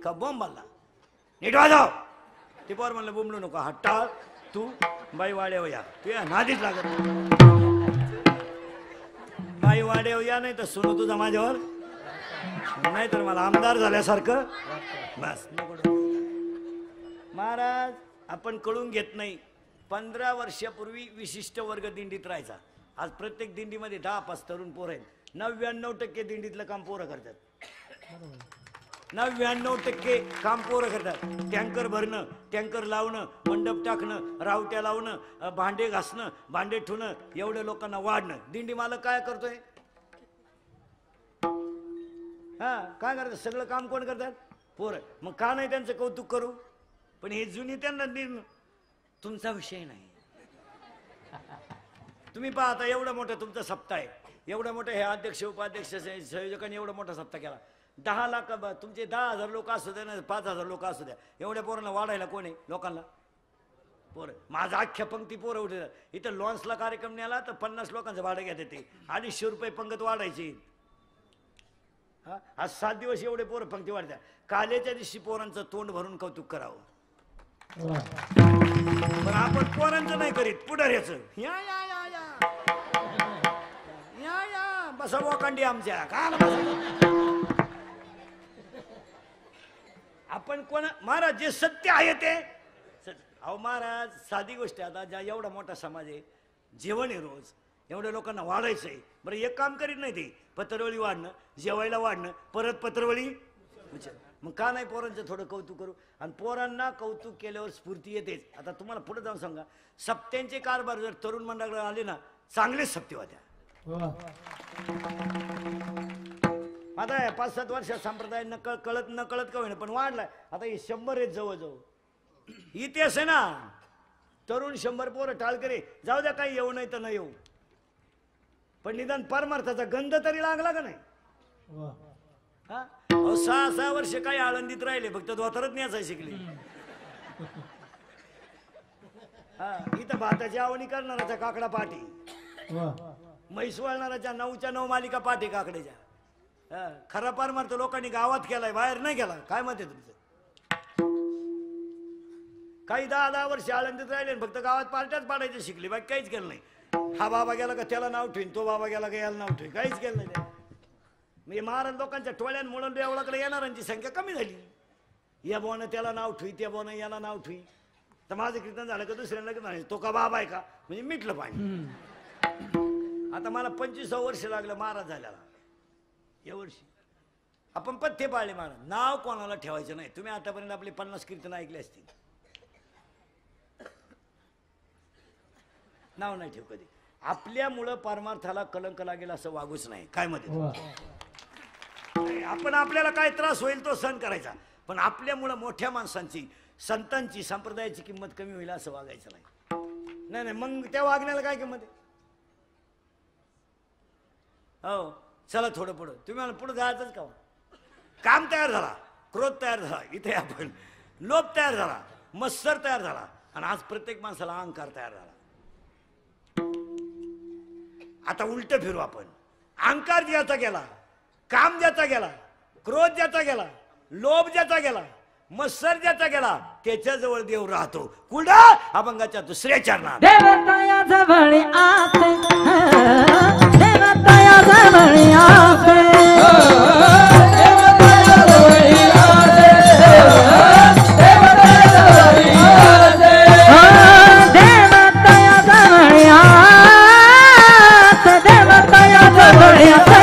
का बॉम्ब आला, नीट वाजव. ते पोर म्हणलं बोंबलू नको, हा टाळ तू बाई वाड्यावर या, तू या नादीच लागत. बाई वाड्यावर या, नाही तर सुनो तुझा माझ्यावर, नाही तर मला आमदार झाल्यासारखं बस. महाराज आपण कळून घेत नाही. 15 वर्षापूर्वी विशिष्ट वर्ग दिंडीत राहायचा. आज प्रत्येक दिंडीमध्ये 10-5 तरुण पोरं आहेत. 99% दिंडीतलं काम पोरं करतात. 99% काम पोरं करतात. टँकर भरणं, टँकर लावणं, मंडप टाकणं, रावट्या लावणं, भांडे घासणं, भांडे ठेवणं, एवढ्या लोकांना वाढणं. दिंडी मालक काय करतोय? हा काय करतात? सगळं काम कोण करतात? पोरं. मग का नाही त्यांचं कौतुक करू? पण हे जुनी त्यांना तुमचा विषय नाही. तुम्ही पहा आता एवढा मोठा तुमचा सप्ताह आहे, एवढा मोठा हे अध्यक्ष उपाध्यक्ष संयोजकांनी एवढा मोठा सप्ताह केला. 10 लाख तुमचे 10,000 लोक असू द्या ना 5,000 लोक असू द्या, एवढ्या पोरांना वाढायला कोण आहे? लोकांना पोरं. माझा अख्ख्या पंक्ती पोरं उठे. इथं लॉन्सला कार्यक्रम न्याला तर 50 लोकांचं भाडं घ्या ते 250 रुपये पंगत वाढायची. हा आज 7 दिवस एवढे पोरं पंक्ती वाढत्या. कालेच्या दिवशी पोरांचं तोंड भरून कौतुक करावं. पण आपण पोरांचं नाही करीत, पुढाऱ्याचं. या या या या या या बसा वाकांडी आमच्या का आपण कोण? महाराज जे सत्य आहे ते अहो महाराज साधी गोष्ट आहे. आता ज्या एवढा मोठा समाज आहे, जेवण आहे रोज, एवढ्या लोकांना वाढायचं आहे. बरं एक काम करीत नाही ते, पत्रवळी वाढणं, जेवायला वाढणं, परत पत्रवळी. मग का नाही पोरांचं थोडं कौतुक करू? आणि पोरांना कौतुक केल्यावर स्फूर्ती येतेच. आता तुम्हाला पुढे जाऊन सांगा, सप्त्यांचे कारभार जर तरुण मंडळाकडे आले ना, चांगलेच सप्ते होत्या. आता 5-7 वर्षात संप्रदाय कळत न कळत का होईना पण वाढलाय. आता हे 100 आहेत जवळजवळ. इतिहास आहे ना. तरुण 100 पोरं टाळकरी जाऊ द्या, काही येऊ नाही तर न येऊ, पण निदान परमार्थाचा गंध तरी लागला का नाही? हा 6 वर्ष काही आळंदीत राहिले, फक्त धोतरच न्यायचा शिकले. हा इथं भाताची आवणी करणाराच्या काकडा पाठी, म्हैस वळणाराच्या 9च्या 9 मालिका पाठी काकड्याच्या. खरा परमार्थ लोकांनी गावात केलाय, बाहेर नाही केला. काय मत आहे तुमचं? काही 10 वर्ष आळंदीत राहिले, फक्त गावात पार्ट्याच पाडायचे शिकले, बाकी काहीच केलं नाही. हा बाबा गेला का त्याला नाव ठेवीन, तो बाबा गेला का याला नाव ठेवीन, काहीच केलं नाही. म्हणजे महाराज लोकांच्या टोळ्यांमुळे देवळाकडे येणाऱ्यांची संख्या कमी झाली. या बोनं त्याला नाव ठेवी, त्या बोनं याला नाव ठेवी. तर माझं कीर्तन झालं का दुसऱ्यांना की म्हणायचं तो का बाबा आहे का, म्हणजे मिटलं पाणी. आता मला 25 वर्ष लागलं महाराज झाल्याला. या वर्षी आपण पथ्य पाळले महाराज. नाव कोणाला ठेवायचं नाही. तुम्ही आतापर्यंत आपले 50 कीर्तन ऐकले असतील. नाव नाही ठेव कधी. आपल्यामुळं परमार्थाला कलंक लागेल असं वागूच नाही. काय मध्ये आपण आपल्याला काय त्रास होईल तो सहन करायचा, पण आपल्यामुळं मोठ्या माणसांची, संतांची, संप्रदायाची किंमत कमी होईल असं वागायचं नाही. नाही नाही मग त्या वागण्याला काय किंमत आहे? हो चला थोडं पुढं. तुम्ही मला पुढे जायचंच का? काम तयार झाला, क्रोध तयार झाला, इथे आपण लोभ तयार झाला, मत्सर तयार झाला, आणि आज प्रत्येक माणसाला अहंकार तयार झाला. आता उलट फिरू आपण. अहंकार ज्याचा गेला, काम ज्याचा गेला, क्रोध ज्याचा गेला, लोभ ज्याचा गेला, मत्सर ज्याचा गेला, त्याच्याजवळ देव राहतो. कुठं? अभंगाच्या 2ऱ्या चरणात. देवताया जवळ आते, देवताया जवळ आते, देवताया जवळ आते, देवताया जवळ आते, देवताया जवळ आते, देवताया जवळ आते.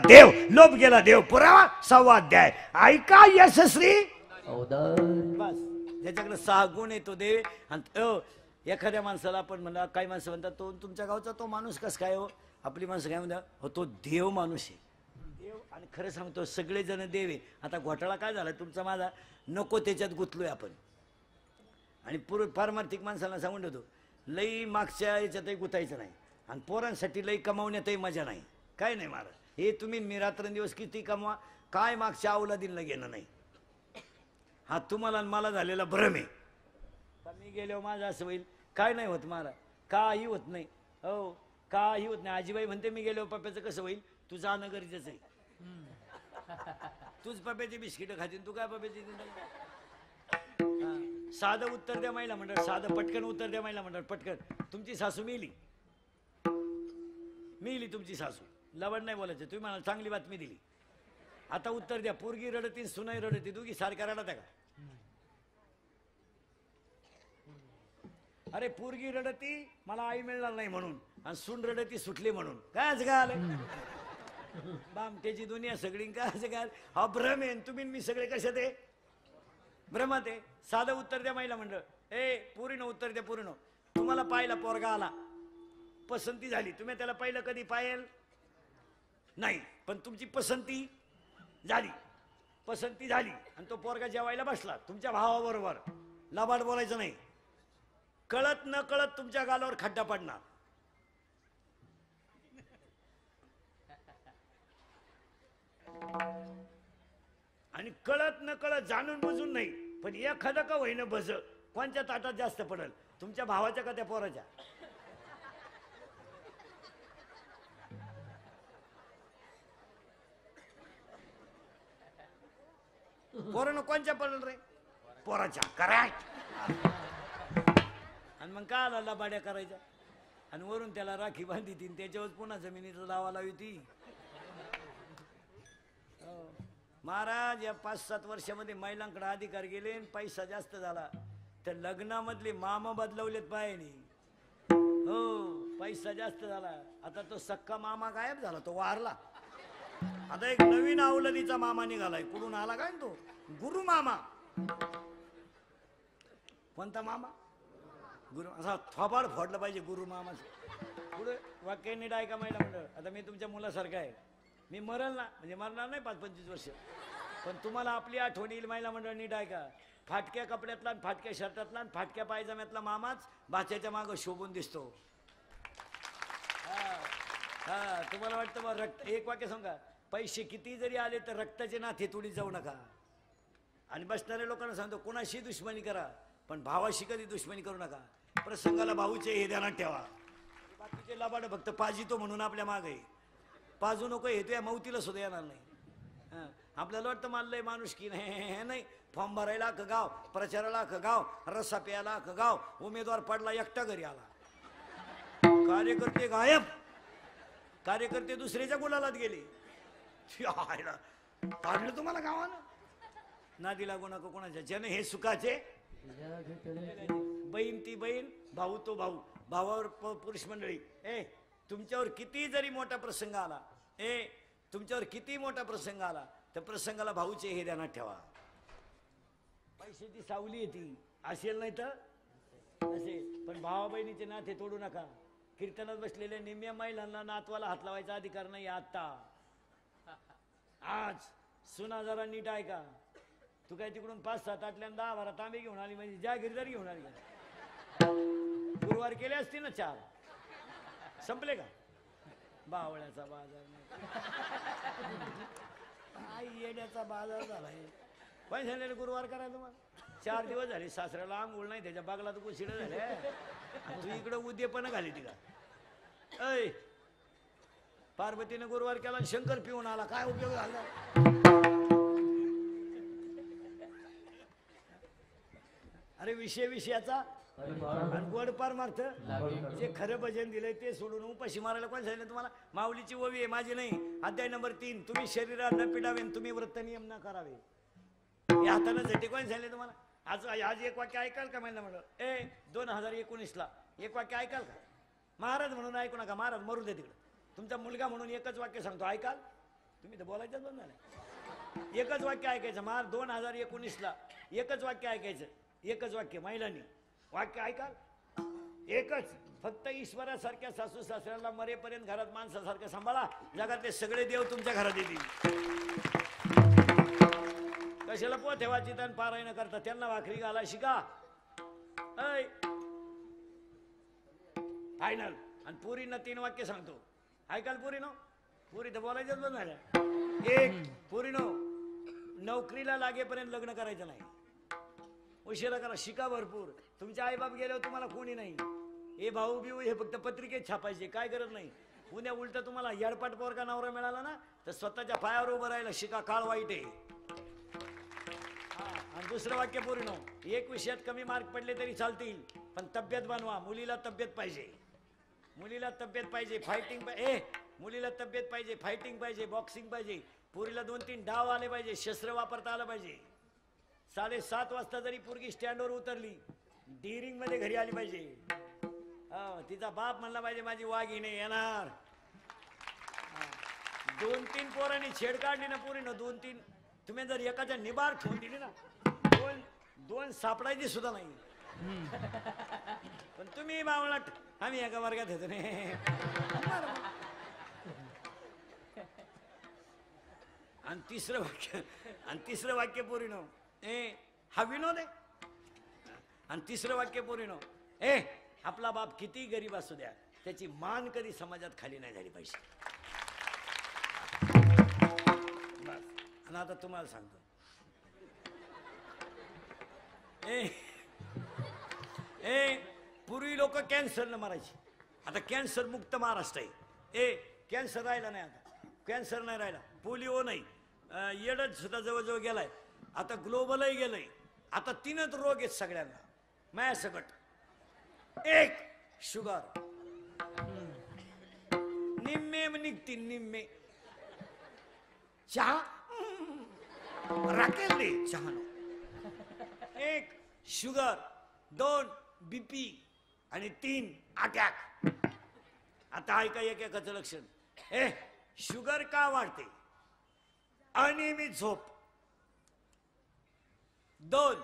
देव, लोभ गेला देव. पुरावा 6वा अध्याय. ऐका यशस्वी. बस ज्याच्याकडे 6 गुण आहे तो देव. आणि एखाद्या माणसाला आपण म्हणला, काही माणसं म्हणतात तो तुमच्या गावचा तो माणूस कस काय हो? आपली माणसं काय म्हणतात, हो तो देव माणूस आहे. देव. आणि खरं सांगतो सगळेजण देव आहे. आता घोटाळा काय झाला तुमचा माझा, नको त्याच्यात गुंतलोय आपण. आणि पारमार्थिक माणसाला सांगून ठेवतो, लई मागच्या याच्यातही गुतायचं नाही, आणि पोरांसाठी लई कमावण्यातही मजा नाही. काय नाही महाराज. हे तुम्ही मी रात्रंदिवस किती कमवा, काय मागच्या अवलादीला घेणं नाही. हा तुम्हाला आणि मला झालेला भ्रम आहे. का मी गेलो माझं असं होईल, काय नाही होत महाराज, काही होत नाही. हो काही होत नाही. आजीबाई म्हणते मी गेलो पप्प्याचं कसं होईल, तू जाणं गरजेचं आहे. तूच पप्प्याची बिस्किटं खातील, तू काय पप्प्याची. साधं उत्तर द्या महिला मंडळ, साधं पटकन उत्तर द्या महिला मंडळ, पटकन. तुमची सासू मेली, मेली तुमची सासू, लवड नाही बोलायचं. तुम्ही मला चांगली बातमी दिली. आता उत्तर द्या. पोरगी रडती, सुनाई रडती, दोघी सारख्या रडत्या का? अरे पोरगी रडती मला आई मिळणार नाही म्हणून, आणि सून रडती सुटली म्हणून. काय असं काय आलं? बामट्याची दुनिया सगळी काय असं काय? हा भ्रम आहे. तुम्ही मी सगळे कशात आहे? भ्रमात आहे. साधं उत्तर द्या महिला मंडळ. ए पूर्ण उत्तर द्या. पूर्ण. तुम्हाला पाहिला पोरगा आला, पसंती झाली, तुम्ही त्याला पाहिलं कधी पाहिल नाही, पण तुमची पसंती झाली, पसंती झाली, आणि तो पोरगा जेवायला बसला तुमच्या भावाबरोबर. लबाड बोलायचं नाही. कळत न कळत तुमच्या गालावर खड्डा पडणार. आणि कळत न कळत, जाणून बुजून नाही, पण एखादं का होईना बज कोणच्या ताटात जास्त पडल, तुमच्या भावाच्या का त्या पोराच्या? पोरानं कोणच्या पडल रे? पोराच्या. करेक्ट. आणि मग काय आला लबाड्या करायच्या, आणि वरून त्याला राखी बांधी ती, त्याच्यावर पुन्हा जमिनीचा दावा लावी ती. महाराज या 5-7 वर्षामध्ये महिलांकडे अधिकार गेले, पैसा जास्त झाला, तर लग्नामधले मामा बदलवलेत पायाने. हो पैसा जास्त झाला. आता तो सक्का मामा गायब झाला, तो वारला. आता एक नवीन अवलदीचा मामा निघालाय. कुठून आला काय तो? गुरु मामा. कोणता मामा? गुरु. असा थोबाड फोडलं पाहिजे गुरु मामाचं. पुढे वाक्य नीट ऐका महिला मंडळ. आता मी तुमच्या मुलासारखा आहे, मी मरल ना, म्हणजे मरणार नाही 5-25 वर्ष, पण तुम्हाला आपली आठवण येईल. महिला मंडळ नीट ऐका. फाटक्या कपड्यातला, फाटक्या शर्टातला, फाटक्या पायजाम्यातला मामाच बाच्याच्या मागं शोभून दिसतो. हा तुम्हाला वाटतं बा रक्त. एक वाक्य सांगा, पैसे किती जरी आले तर रक्ताचे नाते तोडी जाऊ नका. आणि बसणाऱ्या लोकांना सांगतो, कोणाशी दुश्मनी करा, पण भावाशी कधी दुश्मनी करू नका. प्रसंगाला भाऊचे हे ध्यानात ठेवा. बाकीचे लबाड फक्त पाजितो म्हणून आपल्या मागे, पाजू नको हे तुया मौतीला सुद्धा येणार नाही. आपल्याला वाटतं मानलंय माणूस की नाही. फॉर्म भरायला अख्खं गाव, प्रचाराला अख्खं गाव, रस्सा प्यायला अख्खं गाव, उमेदवार पडला एकटा घरी आला, कार्यकर्ते गायब, कार्यकर्ते दुसऱ्याच्या गुलालात गेले. काढलं तुम्हाला गावानं. नादी लागू नका कोणाच्या. ज्याने हे सुखाचे, बहीण ती बहीण, भाऊ तो भाऊ, भावावर पुरुष मंडळी. तुमच्यावर किती जरी मोठा प्रसंग आला, तुमच्यावर किती मोठा प्रसंग आला, त्या प्रसंगाला भाऊचे हे ध्यानात ठेवा. पैशाची सावली येते असेल नाही तर असेल, पण भावा बहिणीचे नाते तोडू नका. कीर्तनात बसलेल्या निम्म्या महिलांना नातवाला हात लावायचा अधिकार नाही आता. आज सुना जरा नीट ऐका. तू काय तिकडून 5-7 8 10-12 तांबे घेऊन आली म्हणजे ज्या गिरदारी घेऊन आली का? गुरुवार केले असते ना 4, संपले का? बावळ्याचा बाजार आई येड्याचा बाजार झालाय. पण झालेले गुरुवार करा तुम्हाला 4 दिवस झाले. सासऱ्याला आंघोळ नाही, त्याच्या बागला तर कुशिड झाले. तू इकडं उद्यपणा घाली ती का? ऐ पार्वतीने गुरुवार केला, शंकर पिऊन आला, काय उपयोग झाला? अरे विषयाचा आणि गोड पारमार्थ. जे खरं भजन दिलंय ते सोडून उपाशी मारायला कोण सांगितलं तुम्हाला? माऊलीची ओवी आहे, माझी नाही. अध्याय नंबर 3, तुम्ही शरीरात न पिडावे, तुम्ही व्रत नियम न करावे. या हाताने झटे कोण सांगितले तुम्हाला? आज एक वाक्य ऐकाल का? महिना म्हणलं 2019ला एक वाक्य ऐकाल का? महाराज म्हणून ऐकू नका, महाराज मरू दे तिकडं. तुमचा मुलगा म्हणून एकच वाक्य सांगतो, ऐकाल? तुम्ही तर बोलायचं बंद झालं. एकच वाक्य ऐकायचं. महाराज 2019ला एकच वाक्य ऐकायचं, एकच वाक्य. महिलांनी वाक्य ऐकाल? एकच. फक्त ईश्वरासारख्या सासू सासऱ्याला मरेपर्यंत घरात माणसासारखं सांभाळा, जगातले सगळे देव तुमच्या घरात येतील. कशाला पोथ्या वाचित पारायण करता? त्यांना भाकरी घाला शिका. फायनल. आणि पुरींना 3 वाक्य सांगतो, ऐकाल पुरीनो? पुरी तर बोलायचं दोन झाल्या. एक पुरीनो नोकरीला लागेपर्यंत लग्न करायचं नाही. उशिरा करा, शिका भरपूर. तुमचे आईबाप गेल्यावर तुम्हाला कोणी नाही. हे भाऊ बिऊ हे फक्त पत्रिकेत छापायचे, काय गरज नाही. पुण्या उलट तुम्हाला येडपाट पोरका नवरा मिळाला ना तर स्वतःच्या पायावर उभं राहिला शिका, काळ वाईट आहे. आणि दुसरं वाक्य पूर्ण, एक विषयात कमी मार्क पडले तरी चालतील पण तब्येत बनवा. मुलीला तब्येत पाहिजे, मुलीला तब्येत पाहिजे, फायटिंग पाहिजे. मुलीला तब्येत पाहिजे, फायटिंग पाहिजे, बॉक्सिंग पाहिजे. पुरीला 2-3 डाव आले पाहिजे, शस्त्र वापरता आलं पाहिजे. 7:30 वाजता जरी पोरगी स्टँडवर उतरली डिरिंग मध्ये घरी आली पाहिजे. तिचा बाप म्हणला पाहिजे माझी वाघिणी येणार. 2-3 पोरांनी छेड काढली ना पुरीनं, 2-3 तुम्ही जर एकाच्या निबार ठेवून दिली ना, दोन सापडायची सुद्धा नाही. पण तुम्ही बावळट, आम्ही एका वर्गात येतो नाही. आणि तिसरं वाक्य पोरीनो, हा विनोद आहे. आणि तिसरं वाक्य पोरीनो, आपला बाप किती गरीब असू द्या त्याची मान कधी समाजात खाली नाही झाली पाहिजे. आणि आता तुम्हाला सांगतो, पूर्वी लोक कॅन्सरनं मारायची, आता कॅन्सर मुक्त महाराष्ट्र आहे. कॅन्सर राहिला नाही, आता कॅन्सर नाही राहिला, पोलिओ नाही, एड्स सुद्धा जवळजवळ गेलाय, आता ग्लोबलही गेलंय. आता 3च रोग आहेत सगळ्यांना माझ्यासकट. एक शुगर, निम्मे निघतील निम्मे. चहा राखेल रे चहा. एक शुगर, 2 BP आणि 3 अटॅक. आता ऐका एकाचं लक्षण. शुगर का वाढते? अनियमित झोप. 2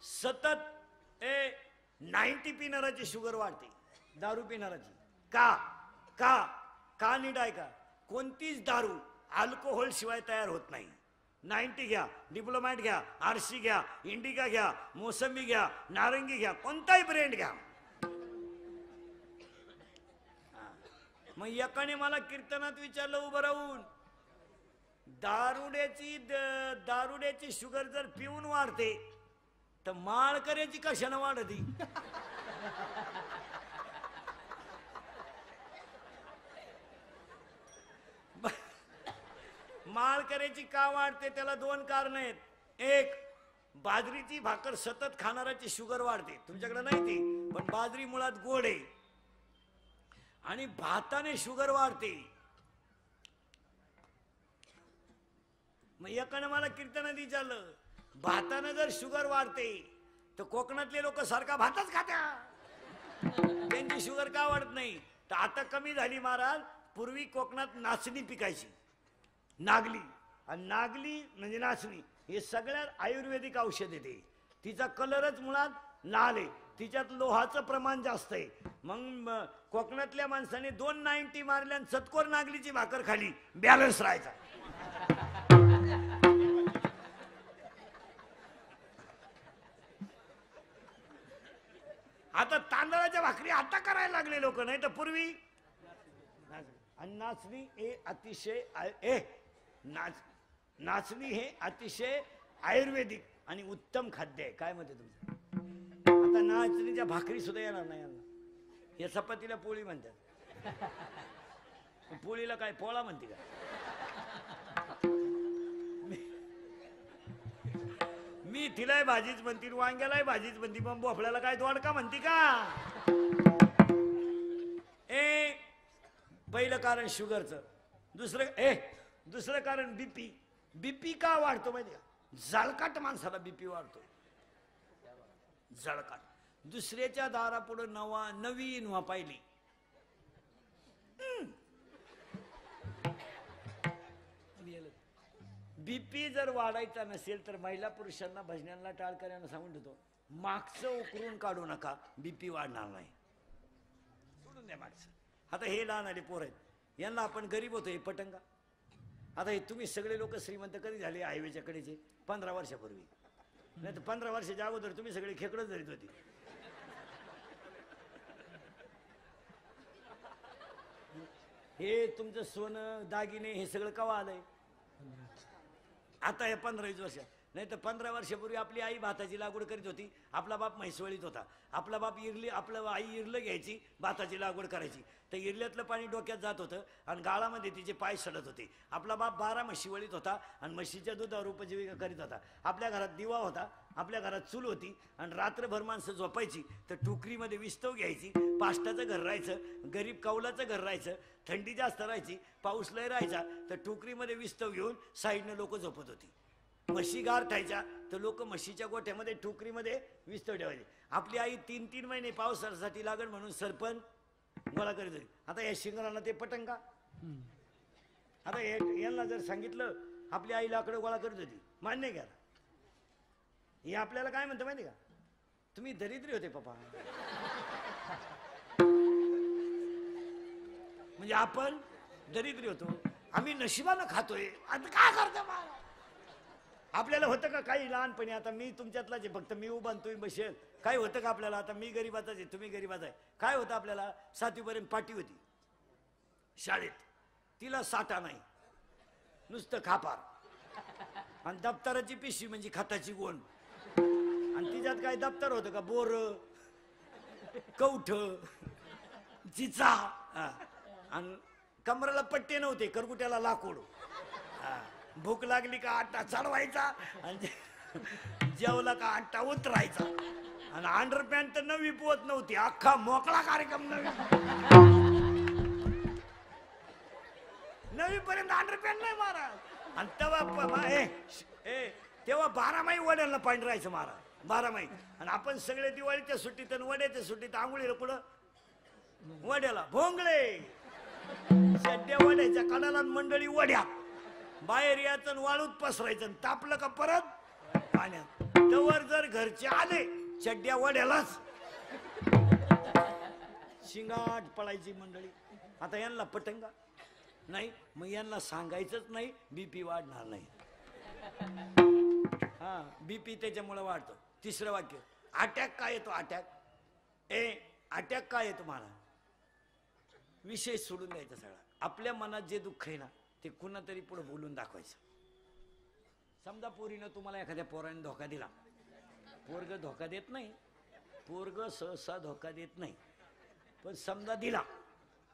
सतत 90 पिणाराची शुगर वाढते, दारू पिणाराची. का नीट ऐका, कोणतीच दारू अल्कोहोल शिवाय तयार होत नाही. 90 घ्या, डिप्लोमॅट घ्या, आरसी घ्या, इंडिका घ्या, मोसंबी घ्या, नारंगी घ्या, कोणताही ब्रँड घ्या. मग एकाने मला कीर्तनात विचारलं उभं राहून, दारुड्याची शुगर जर पिऊन वाढते तर माळकऱ्याची कशानं वाढती? माळकऱ्याची का वाढते त्याला 2 कारण आहेत. एक, बाजरीची भाकर सतत खाणाराची शुगर वाढते. तुमच्याकडे नाही ती, पण बाजरी मुळात गोड आहे. आणि भाताने शुगर वाढते. मग एकानं मला कीर्तनात विचारलं, भातानं जर शुगर वाढते तर कोकणातले लोक सारखा भातच खात्या, त्यांची शुगर का वाढत नाही? तर आता कमी झाली महाराज. पूर्वी कोकणात नाचणी पिकायची, नागली. आणि नागली म्हणजे नाचणी, हे सगळ्यात आयुर्वेदिक औषध येते. तिचा कलरच मुळात लाल आहे, तिच्यात लोहाचं प्रमाण जास्त आहे. मग कोकणातल्या माणसाने 290 मारल्या आणि चतकोर नागलीची भाकर खाली, बॅलन्स राहायचा. आता तांदळाच्या भाकरी आता करायला लागले लोक, नाही तर पूर्वी. नाचणी हे अतिशय नाचणी हे अतिशय आयुर्वेदिक आणि उत्तम खाद्य आहे. काय म्हणते तुमचं? आता नाचणीच्या भाकरी सुद्धा येणार नाही यांना. या चपातीला पोळी म्हणतात, पोळीला काय पोळा म्हणते का? मी तिलाही भाजीच म्हणती, वांग्यालाही भाजीच म्हणती, मग भोपळ्याला काय दोडका म्हणती का? पहिलं कारण शुगरचं. दुसरं कारण बीपी. बीपी का वाढतो माहिती का? जळकाट माणसाला बीपी वाढतो, जळकाट. दुसऱ्याच्या दारापुढे नवीन व्हा पाहिली. बीपी जर वाढायचा नसेल तर महिला पुरुषांना भजनांना टाळकऱ्यांना सांगून देतो, मागचं उकरून काढू नका, बीपी वाढणार नाही. सोडून द्या मागचं. आता हे लहान आले पोर आहेत, यांना आपण गरीब होतो हे पटंगा. आता हे तुम्ही सगळे लोक श्रीमंत कधी झाले? हायवेच्या कडेचे 15 वर्षापूर्वी. नाही तर 15 वर्षाच्या अगोदर तुम्ही सगळे खेकडच धरीत होती. हे तुमचं सोनं दागिने हे सगळं कवा आलंय? आता हे 15-20 वर्ष. नाही तर 15 वर्षापूर्वी आपली आई भाताची लागवड करीत होती, आपला बाप म्हैसवळीत होता. आपला बाप आपलं आई इरलं घ्यायची, भाताची लागवड करायची. तर इरल्यातलं पाणी डोक्यात जात होतं आणि गाळामध्ये तिचे पाय सडत होते. आपला बाप 12 म्हशी वळीत होता आणि म्हशीच्या दुधावर उपजीविका करीत होता. आपल्या घरात दिवा होता, आपल्या घरात चूल होती आणि रात्रभर माणसं झोपायची तर टोकरीमध्ये विस्तव घ्यायची. पाष्टाचं घर राहायचं, गरीब कौलाचं घर राहायचं. थंडी जास्त राहायची, पाऊस लय राहायचा तर टोकरीमध्ये विस्तव घेऊन साईडनं लोक झोपत होती. म्हशी गार थायच्या तर लोक म्हशीच्या गोठ्यामध्ये टोकरीमध्ये विस्तव ठेवायचे. आपली आई 3-3 महिने पावसासाठी लागण म्हणून सरपण गोळा करीत होती. आता या शिंगराला ते पटंग का? आता यांना जर सांगितलं आपली आई लाकडं गोळा करत होती, मान्य घ्या. हे आपल्याला काय म्हणतं माहिती का? तुम्ही दरिद्री होते पप्पा. म्हणजे आपण दरिद्री होतो, आम्ही नशिबानं खातोय. आता काय करतो मला? आपल्याला होतं का काही लहानपणी? आता मी तुमच्यातलाच आहे, फक्त मी उभा तुम्ही बसेल. काय होतं का आपल्याला? आता मी गरीबाचाच आहे, तुम्ही गरीबाचा आहे. काय होतं आपल्याला? 7वी पर्यंत पाटी होती शाळेत, तिला साठा नाही, नुसतं खापार आणि दप्तराची पिशवी म्हणजे खताची गोण. आणि तिच्यात काय दप्तर होतं का? बोर, कवठ, चिचा आणि कमराला पट्टे नव्हते, करकुट्याला लाकूड. भूक लागली का आटा चढवायचा आणि जेवला का आटा उतरायचा. आणि अंडरपॅन्ट तर नवी पोत नव्हती, अख्खा मोकळा कार्यक्रम. नवी पर्यंत अंडरपॅन्ट नाही महाराज. आणि तेव्हा 12 माही वड्याला पाणी राहायचं महाराज, 12 माही. आणि आपण सगळे दिवाळीच्या सुट्टीत आणि वड्याच्या सुट्टीत आंघोळीला कुठं? वड्याला. भोंगळे सध्या वड्याच्या कडाला मंडळी वड्या, बाहेर यायचं वाळूत पसरायचं. तापलं का परत पाण्यात. तवर जर घरचे आले चड्ड्या वड्यालाच, शिंगाट पळायची मंडळी. आता यांना पटंगा नाही, मग यांना सांगायचंच नाही, बीपी वाढणार नाही. हा, बीपी त्याच्यामुळे वाढतो. 3रं वाक्य, अटॅक काय येतो? अटॅक काय येतो? मला विषय सोडून द्यायचा सगळा. आपल्या मनात जे दुःख आहे ना ते कुणा तरी पुढे बोलून दाखवायचं. समजा पोरीनं तुम्हाला एखाद्या पोराने धोका दिला, पोरग धोका देत नाही, पोरग सहसा धोका देत नाही, पण समजा दिला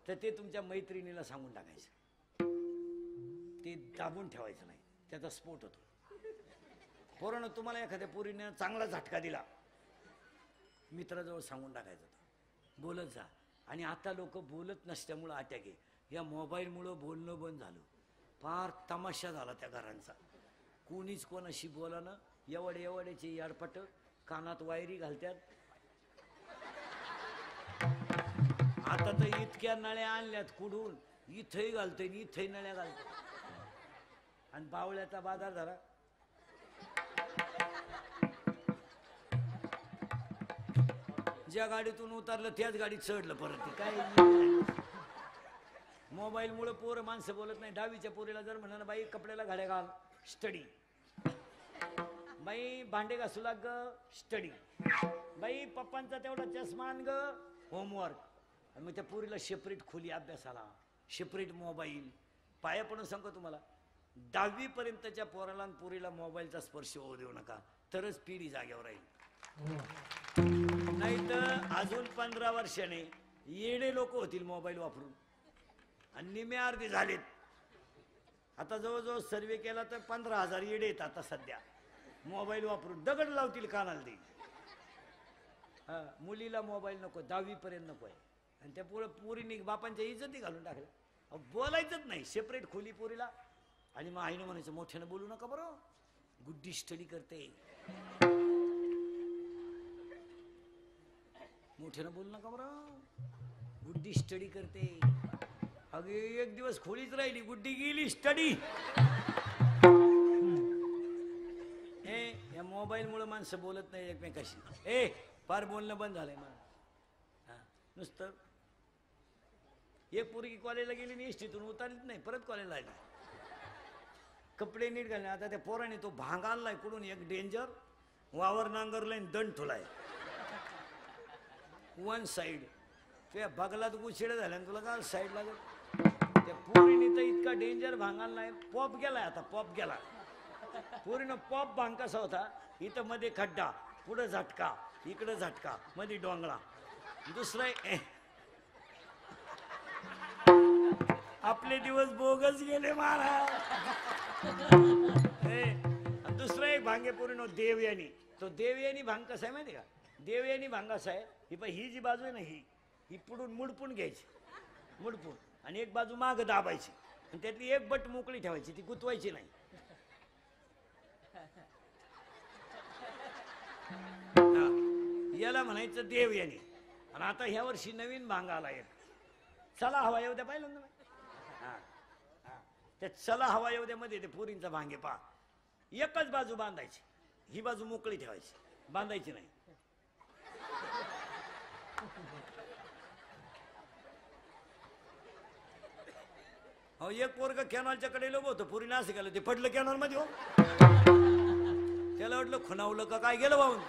तर ते तुमच्या मैत्रिणीला सांगून टाकायचं. ते दाबून ठेवायचं नाही, त्याचा स्फोट होतो. पोरानं तुम्हाला एखाद्या पोरीने चांगला झटका दिला, मित्राजवळ सांगून टाकायचं, बोलत जा. आणि आता लोक बोलत नसल्यामुळं अटॅक आहे. या मोबाईलमुळं बोलणं बंद झालं, फार तमाशा झाला त्या घरांचा. कोणीच कोणाशी बोलानं, एवढ्याचे याडपट, कानात वायरी घालत्यात. आता तर इतक्या नळ्या आणल्यात कुडून, इथंही घालतोय इथंही नळ्या घालतोय. आणि बावळ्याचा बाजार झाला. ज्या गाडीतून उतरलं त्याच गाडीत चढलं परत. काय मोबाईलमुळे पोरं माणसं बोलत नाही. 10वीच्या पोरीला जर म्हणा बाई कपड्याला घड्या घाल, स्टडी. बाई भांडे घासू लाग, स्टडी. बाई पप्पांचा तेवढा चष्मा आण ग, होमवर्क. मग त्या पोरीला सेपरेट खोली अभ्यासाला, सेपरेट मोबाईल. पाया पडून सांगतो तुम्हाला, 10वी पर्यंतच्या पोराला आणि पोरीला मोबाईलचा स्पर्श होऊ देऊ नका, तरच पिढी जागेवर राहील. नाही तर अजून 15 वर्षाने येडे लोक होतील मोबाईल वापरून. आणि निम्मे अर्धे झालेत. आता जवळजवळ सर्वे केला तर 15,000 येडे आहेत आता सध्या मोबाईल वापरून. दगड लावतील कानाला ते. मुलीला मोबाईल नको, 10वी पर्यंत नको आहे. आणि त्या पोरीने बापांच्या इज्जती घालून टाकल्या. बोलायचंच नाही, सेपरेट खोली पोरीला. आणि मग आईनं म्हणायचं मोठ्यानं बोलू नका बरं, गुड्डी स्टडी करते. मोठ्यानं बोलू नका बरं, गुड्डी स्टडी करते. अगे एक दिवस खोलीच राहिली, गुड्डी गेली स्टडी. या मोबाईल मुळे माणसं बोलत नाही एकमेकाशी. फार बोलणं बंद झालंय मला. नुसतं एक पोरगी कॉलेजला गेली नाही, एसटीतून उतरलीच नाही, परत कॉलेजला आली. कपडे नीट घालले. आता त्या पोराने तो भांग आणलाय कुठून, एक डेंजर वावर नांगरलाय, दंड ठुलाय वन साइड. तुझ्या बगलात गुचिडे झाल्या तुला का साईड लागत. त्या पोरीने तर इतका डेंजर भांगाल नाही, पॉप गेलाय आता, पॉप गेला. पोरीनं पॉप भांग कसा होता, इथं मध्ये खड्डा, पुढं झटका, इकडं झटका, मध्ये डोंगळा. दुसरं आपले दिवस बोगस गेले महाराज. दुसरं एक भांगे पोरीनो देवयानी. तो देवयानी भांग कसा आहे माहिती का? देवयानी भांग असा आहे, ही जी बाजू आहे ना, ही पुढून मुडपून घ्यायची, मुडपून, आणि एक बाजू माग दाबायची, आणि त्यातली एक बट मोकळी ठेवायची, ती गुतवायची नाही. याला म्हणायचं देवयानी. आणि आता ह्या वर्षी नवीन भांग आला एक, चला हवा येऊ द्या, पाहिलं ना? त्या चला हवा येऊ द्या मध्ये ते पुरींचा भांगे पा, एकच बाजू बांधायची, ही बाजू मोकळी ठेवायची, बांधायची नाही. अहो एक पोरग कॅनॉलच्या कडे लोक होतं, पुरीला असं केलं, ते पडलं कॅनॉल मध्ये. हो, त्याला वाटलं खुणावलं का काय, गेलं वाहून.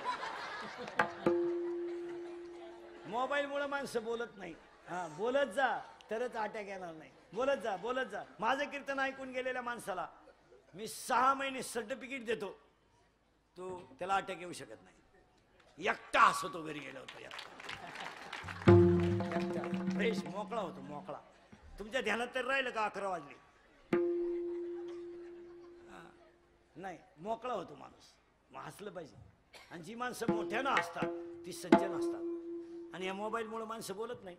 मोबाईल मुळे माणसं बोलत नाही. हा, बोलत जा तरच अटॅक येणार नाही. बोलत जा, बोलत जा. माझं कीर्तन ऐकून गेलेल्या माणसाला मी 6 महिने सर्टिफिकेट देतो, तो त्याला अटॅक येऊ शकत नाही. एकटा हसतो घरी गेला होता, फ्रेश मोकळा होतो, मोकळा. तुमच्या ध्यानात तर राहिलं का 11 वाजले? नाही, मोकळा होतो माणूस. मग हसलं पाहिजे. आणि जी माणसं मोठ्यानं हसतात ती सज्जन असतात. आणि या मोबाईल मुळे माणसं बोलत नाही.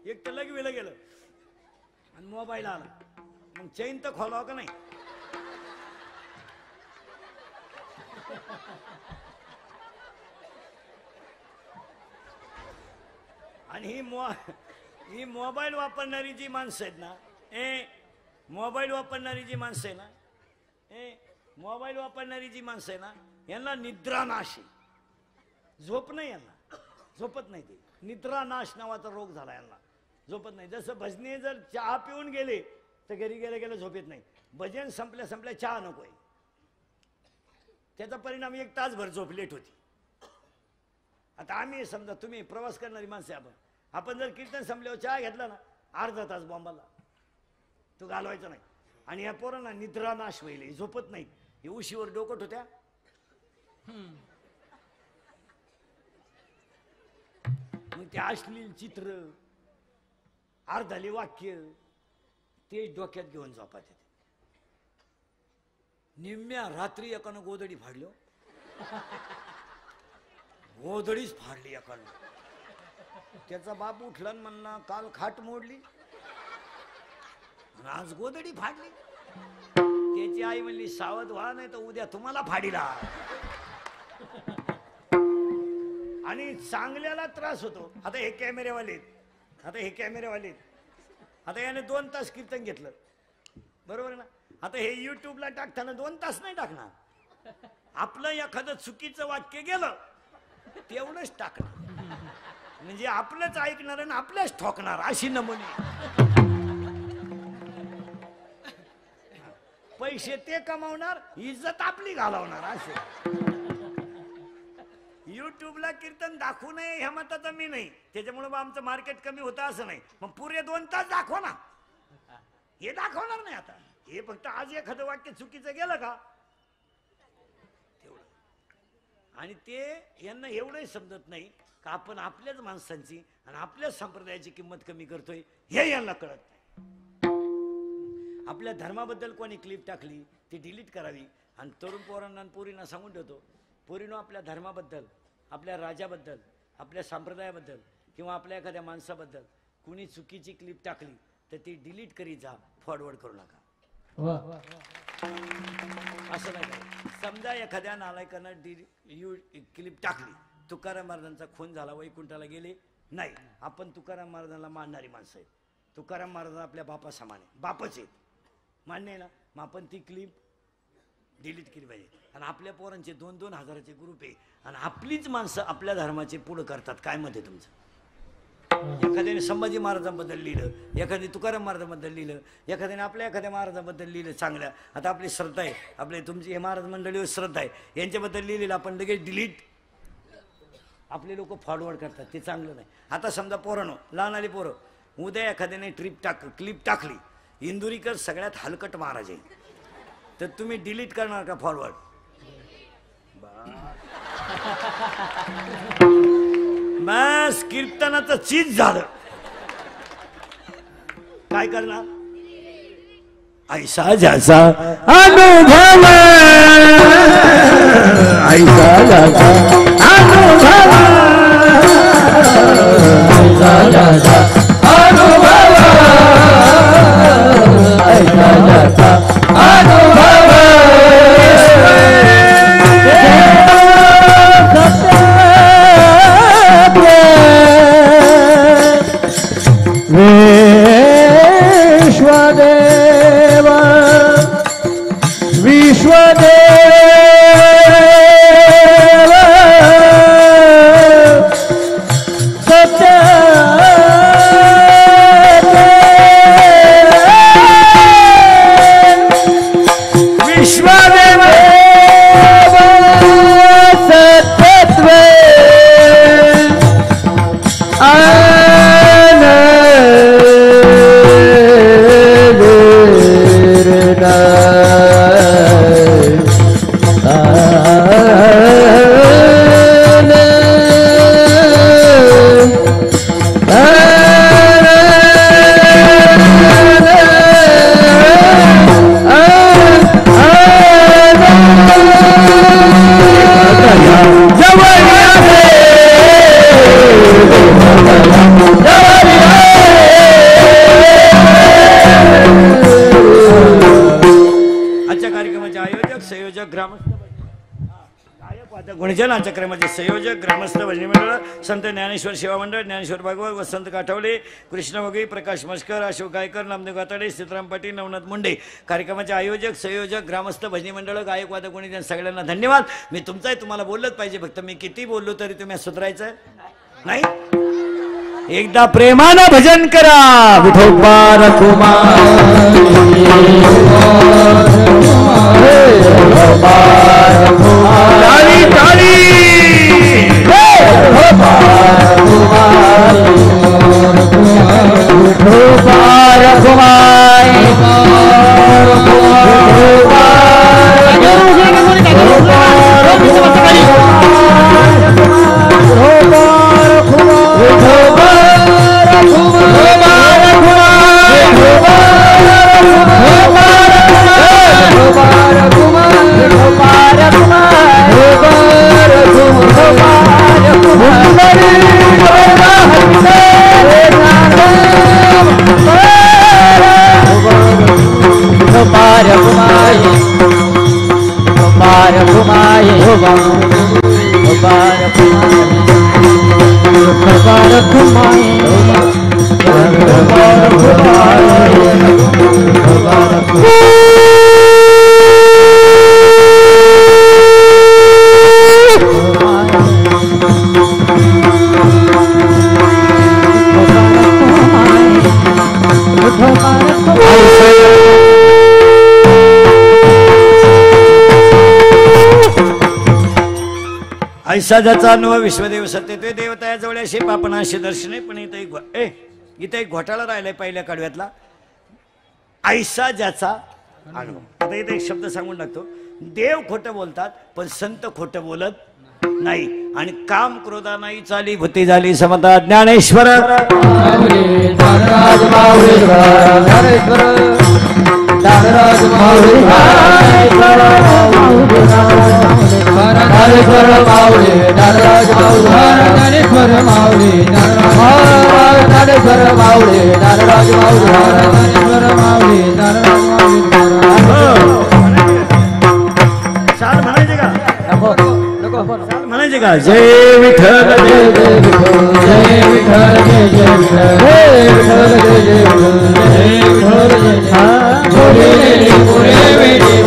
एक तर लगवेलं गेलं आणि मोबाईल आला, मग चैन तर खोलावं का नाही? आणि ही मोबाईल वापरणारी जी माणसं आहेत ना, मोबाईल वापरणारी जी माणसं आहे ना, मोबाईल वापरणारी जी माणसं आहे ना, यांना निद्रानाश आहे. झोप नाही यांना, झोपत नाही. ते निद्रानाश नावाचा रोग झाला यांना, झोपत नाही. जसं भजने जर चहा पिऊन गेले तर घरी गेल्या गेल्या झोपेत नाही. भजन संपल्या संपल्या चहा नकोय. त्याचा परिणाम 1 तासभर झोप लेट होती. आता आम्ही समजा, तुम्ही प्रवास करणारी माणसं, आपण जर कीर्तन संपल्यावर चहा घेतला ना, अर्धा तास बॉम्बाला तो घालवायचा नाही. आणि या पोरांना निद्रानाश व्हायले, झोपत नाही. हे उशीवर डोकट होत्या. मग ते अश्लील चित्र, अर्धाली वाक्य ते डोक्यात घेऊन झोपात येते. निम्म्या रात्री एकानं गोधडी फाडली. गोधडीच फाडली एकानं. त्याचा बाप उठला आणि म्हणला, काल खाट मोडली आणि आज गोधडी फाडली. त्याची आई म्हणली, सावध व्हा नाही तर उद्या तुम्हाला फाडीला. आणि चांगल्याला त्रास होतो. आता हे कॅमेरेवाले, आता याने 2 तास कीर्तन घेतलं, बरोबर ना? आता हे युट्यूबला टाकताना 2 तास नाही टाकणार. आपलं एखादं चुकीचं वाक्य गेलं तेवढंच टाकणार, म्हणजे आपलंच ऐकणार आणि आपल्याच ठोकणार, अशी नमुने. पैसे ते कमावणार, इज्जत आपली घालवणार. असे युट्यूबला कीर्तन दाखवू नये ह्या मताचा मी नाही. त्याच्यामुळे आमचं मार्केट कमी होतं असं नाही. मग पुरे 2 तास दाखवा ना, हे दाखवणार नाही. आता हे फक्त आज एखादं वाक्य चुकीचं गेलं का तेवढं. आणि ते यांना एवढंही समजत नाही का आपण आपल्याच माणसांची आणि आपल्याच संप्रदायाची किंमत कमी करतोय, हे यांना कळत नाही. आपल्या धर्माबद्दल कोणी क्लिप टाकली ती डिलीट करावी. आणि तरुण पोरांना आणि पोरींना सांगून ठेवतो, पोरीनो आपल्या धर्माबद्दल, आपल्या राजाबद्दल, आपल्या संप्रदायाबद्दल किंवा आपल्या एखाद्या माणसाबद्दल कुणी चुकीची क्लिप टाकली तर ती डिलीट करीत जा, फॉरवर्ड करू नका. असं नाही का? समजा एखाद्या नालायकानं क्लिप टाकली, तुकाराम महाराजांचा खून झाला, वैकुंठाला गेले नाही, आपण तुकाराम महाराजांना मानणारी माणसं आहेत. तुकाराम महाराज आपल्या बापा समान आहे, बापच आहेत, मान्य आहे ना? मग आपण ती क्लिप डिलीट केली पाहिजे. आणि आपल्या पोरांचे 2-2 हजाराचे ग्रुप आहे आणि आपलीच माणसं आपल्या धर्माचे पुढं करतात. काय मत आहे तुमचं? एखाद्याने संभाजी महाराजांबद्दल लिहिलं, एखाद्याने तुकाराम महाराजांबद्दल लिहिलं, एखाद्याने आपल्या एखाद्या महाराजांबद्दल लिहिलं चांगल्या. आता आपली श्रद्धा आहे, आपले तुमची हे महाराज मंडळीवर श्रद्धा आहे, यांच्याबद्दल लिहिलेलं आपण लगेच डिलीट, आपले लोक फॉरवर्ड करतात. ते चांगलं नाही. आता समजा पोरांनो, लहान आली पोरं उद्या एखाद्याने क्लिप टाकली इंदुरीकर सगळ्यात हलकट महाराज आहे, तर तुम्ही डिलीट करणार का फॉरवर्ड? बस कीर्तनाचं चीज झालं, काय करणार? ऐसा जैसा अनुभव, ऐसा जैसा अनुभव, ऐसा जैसा अनुभव, ऐसा जैसा अनुभव, विश्वदेव विश्वदेव सत्य विश्वदेव सत्यत्व गुणजनाच्या क्रमाचे संयोजक ग्रामस्थ भजनी मंडळ संत ज्ञानेश्वर सेवा मंडळ, ज्ञानेश्वर भागवत, वसंत काठवले, कृष्ण वगैरे, प्रकाश मस्कर, अशोक गायकर, नामदेव गाताडे, सीताराम पाटील, नवनाथ मुंडे. कार्यक्रमाचे आयोजक संयोजक ग्रामस्थ भजनी मंडळ, गायक वादक गुणजन सगळ्यांना धन्यवाद. मी तुमचाही तुम्हाला बोललंच पाहिजे, फक्त मी किती बोललो तरी तुम्ही सुधारायचं नाही. एकदा प्रेमानं भजन करा. विठोबा रखुमा ताली ताली विठोबा रखुमा ऐसा ज्याचा अनुभव विश्वदेव सत्य ते देवता जवळ असे पापनाशी दर्शने. पण इथं एक घोटाळा राहिलाय पहिल्या कडव्यातला. ऐसा ज्याचा अनुभव. आता इथे एक शब्द सांगून टाकतो. देव खोटं बोलतात पण संत खोटं बोलत नाही. आणि काम क्रोधा नाही चाली भूती झाली समता. ज्ञानेश्वर म्हणायचे का? जय विठ्ठल जय विठ्ठल जय विठ्ठल जय विठ्ठल जय विठ्ठल जय विठ्ठल जय विठ्ठल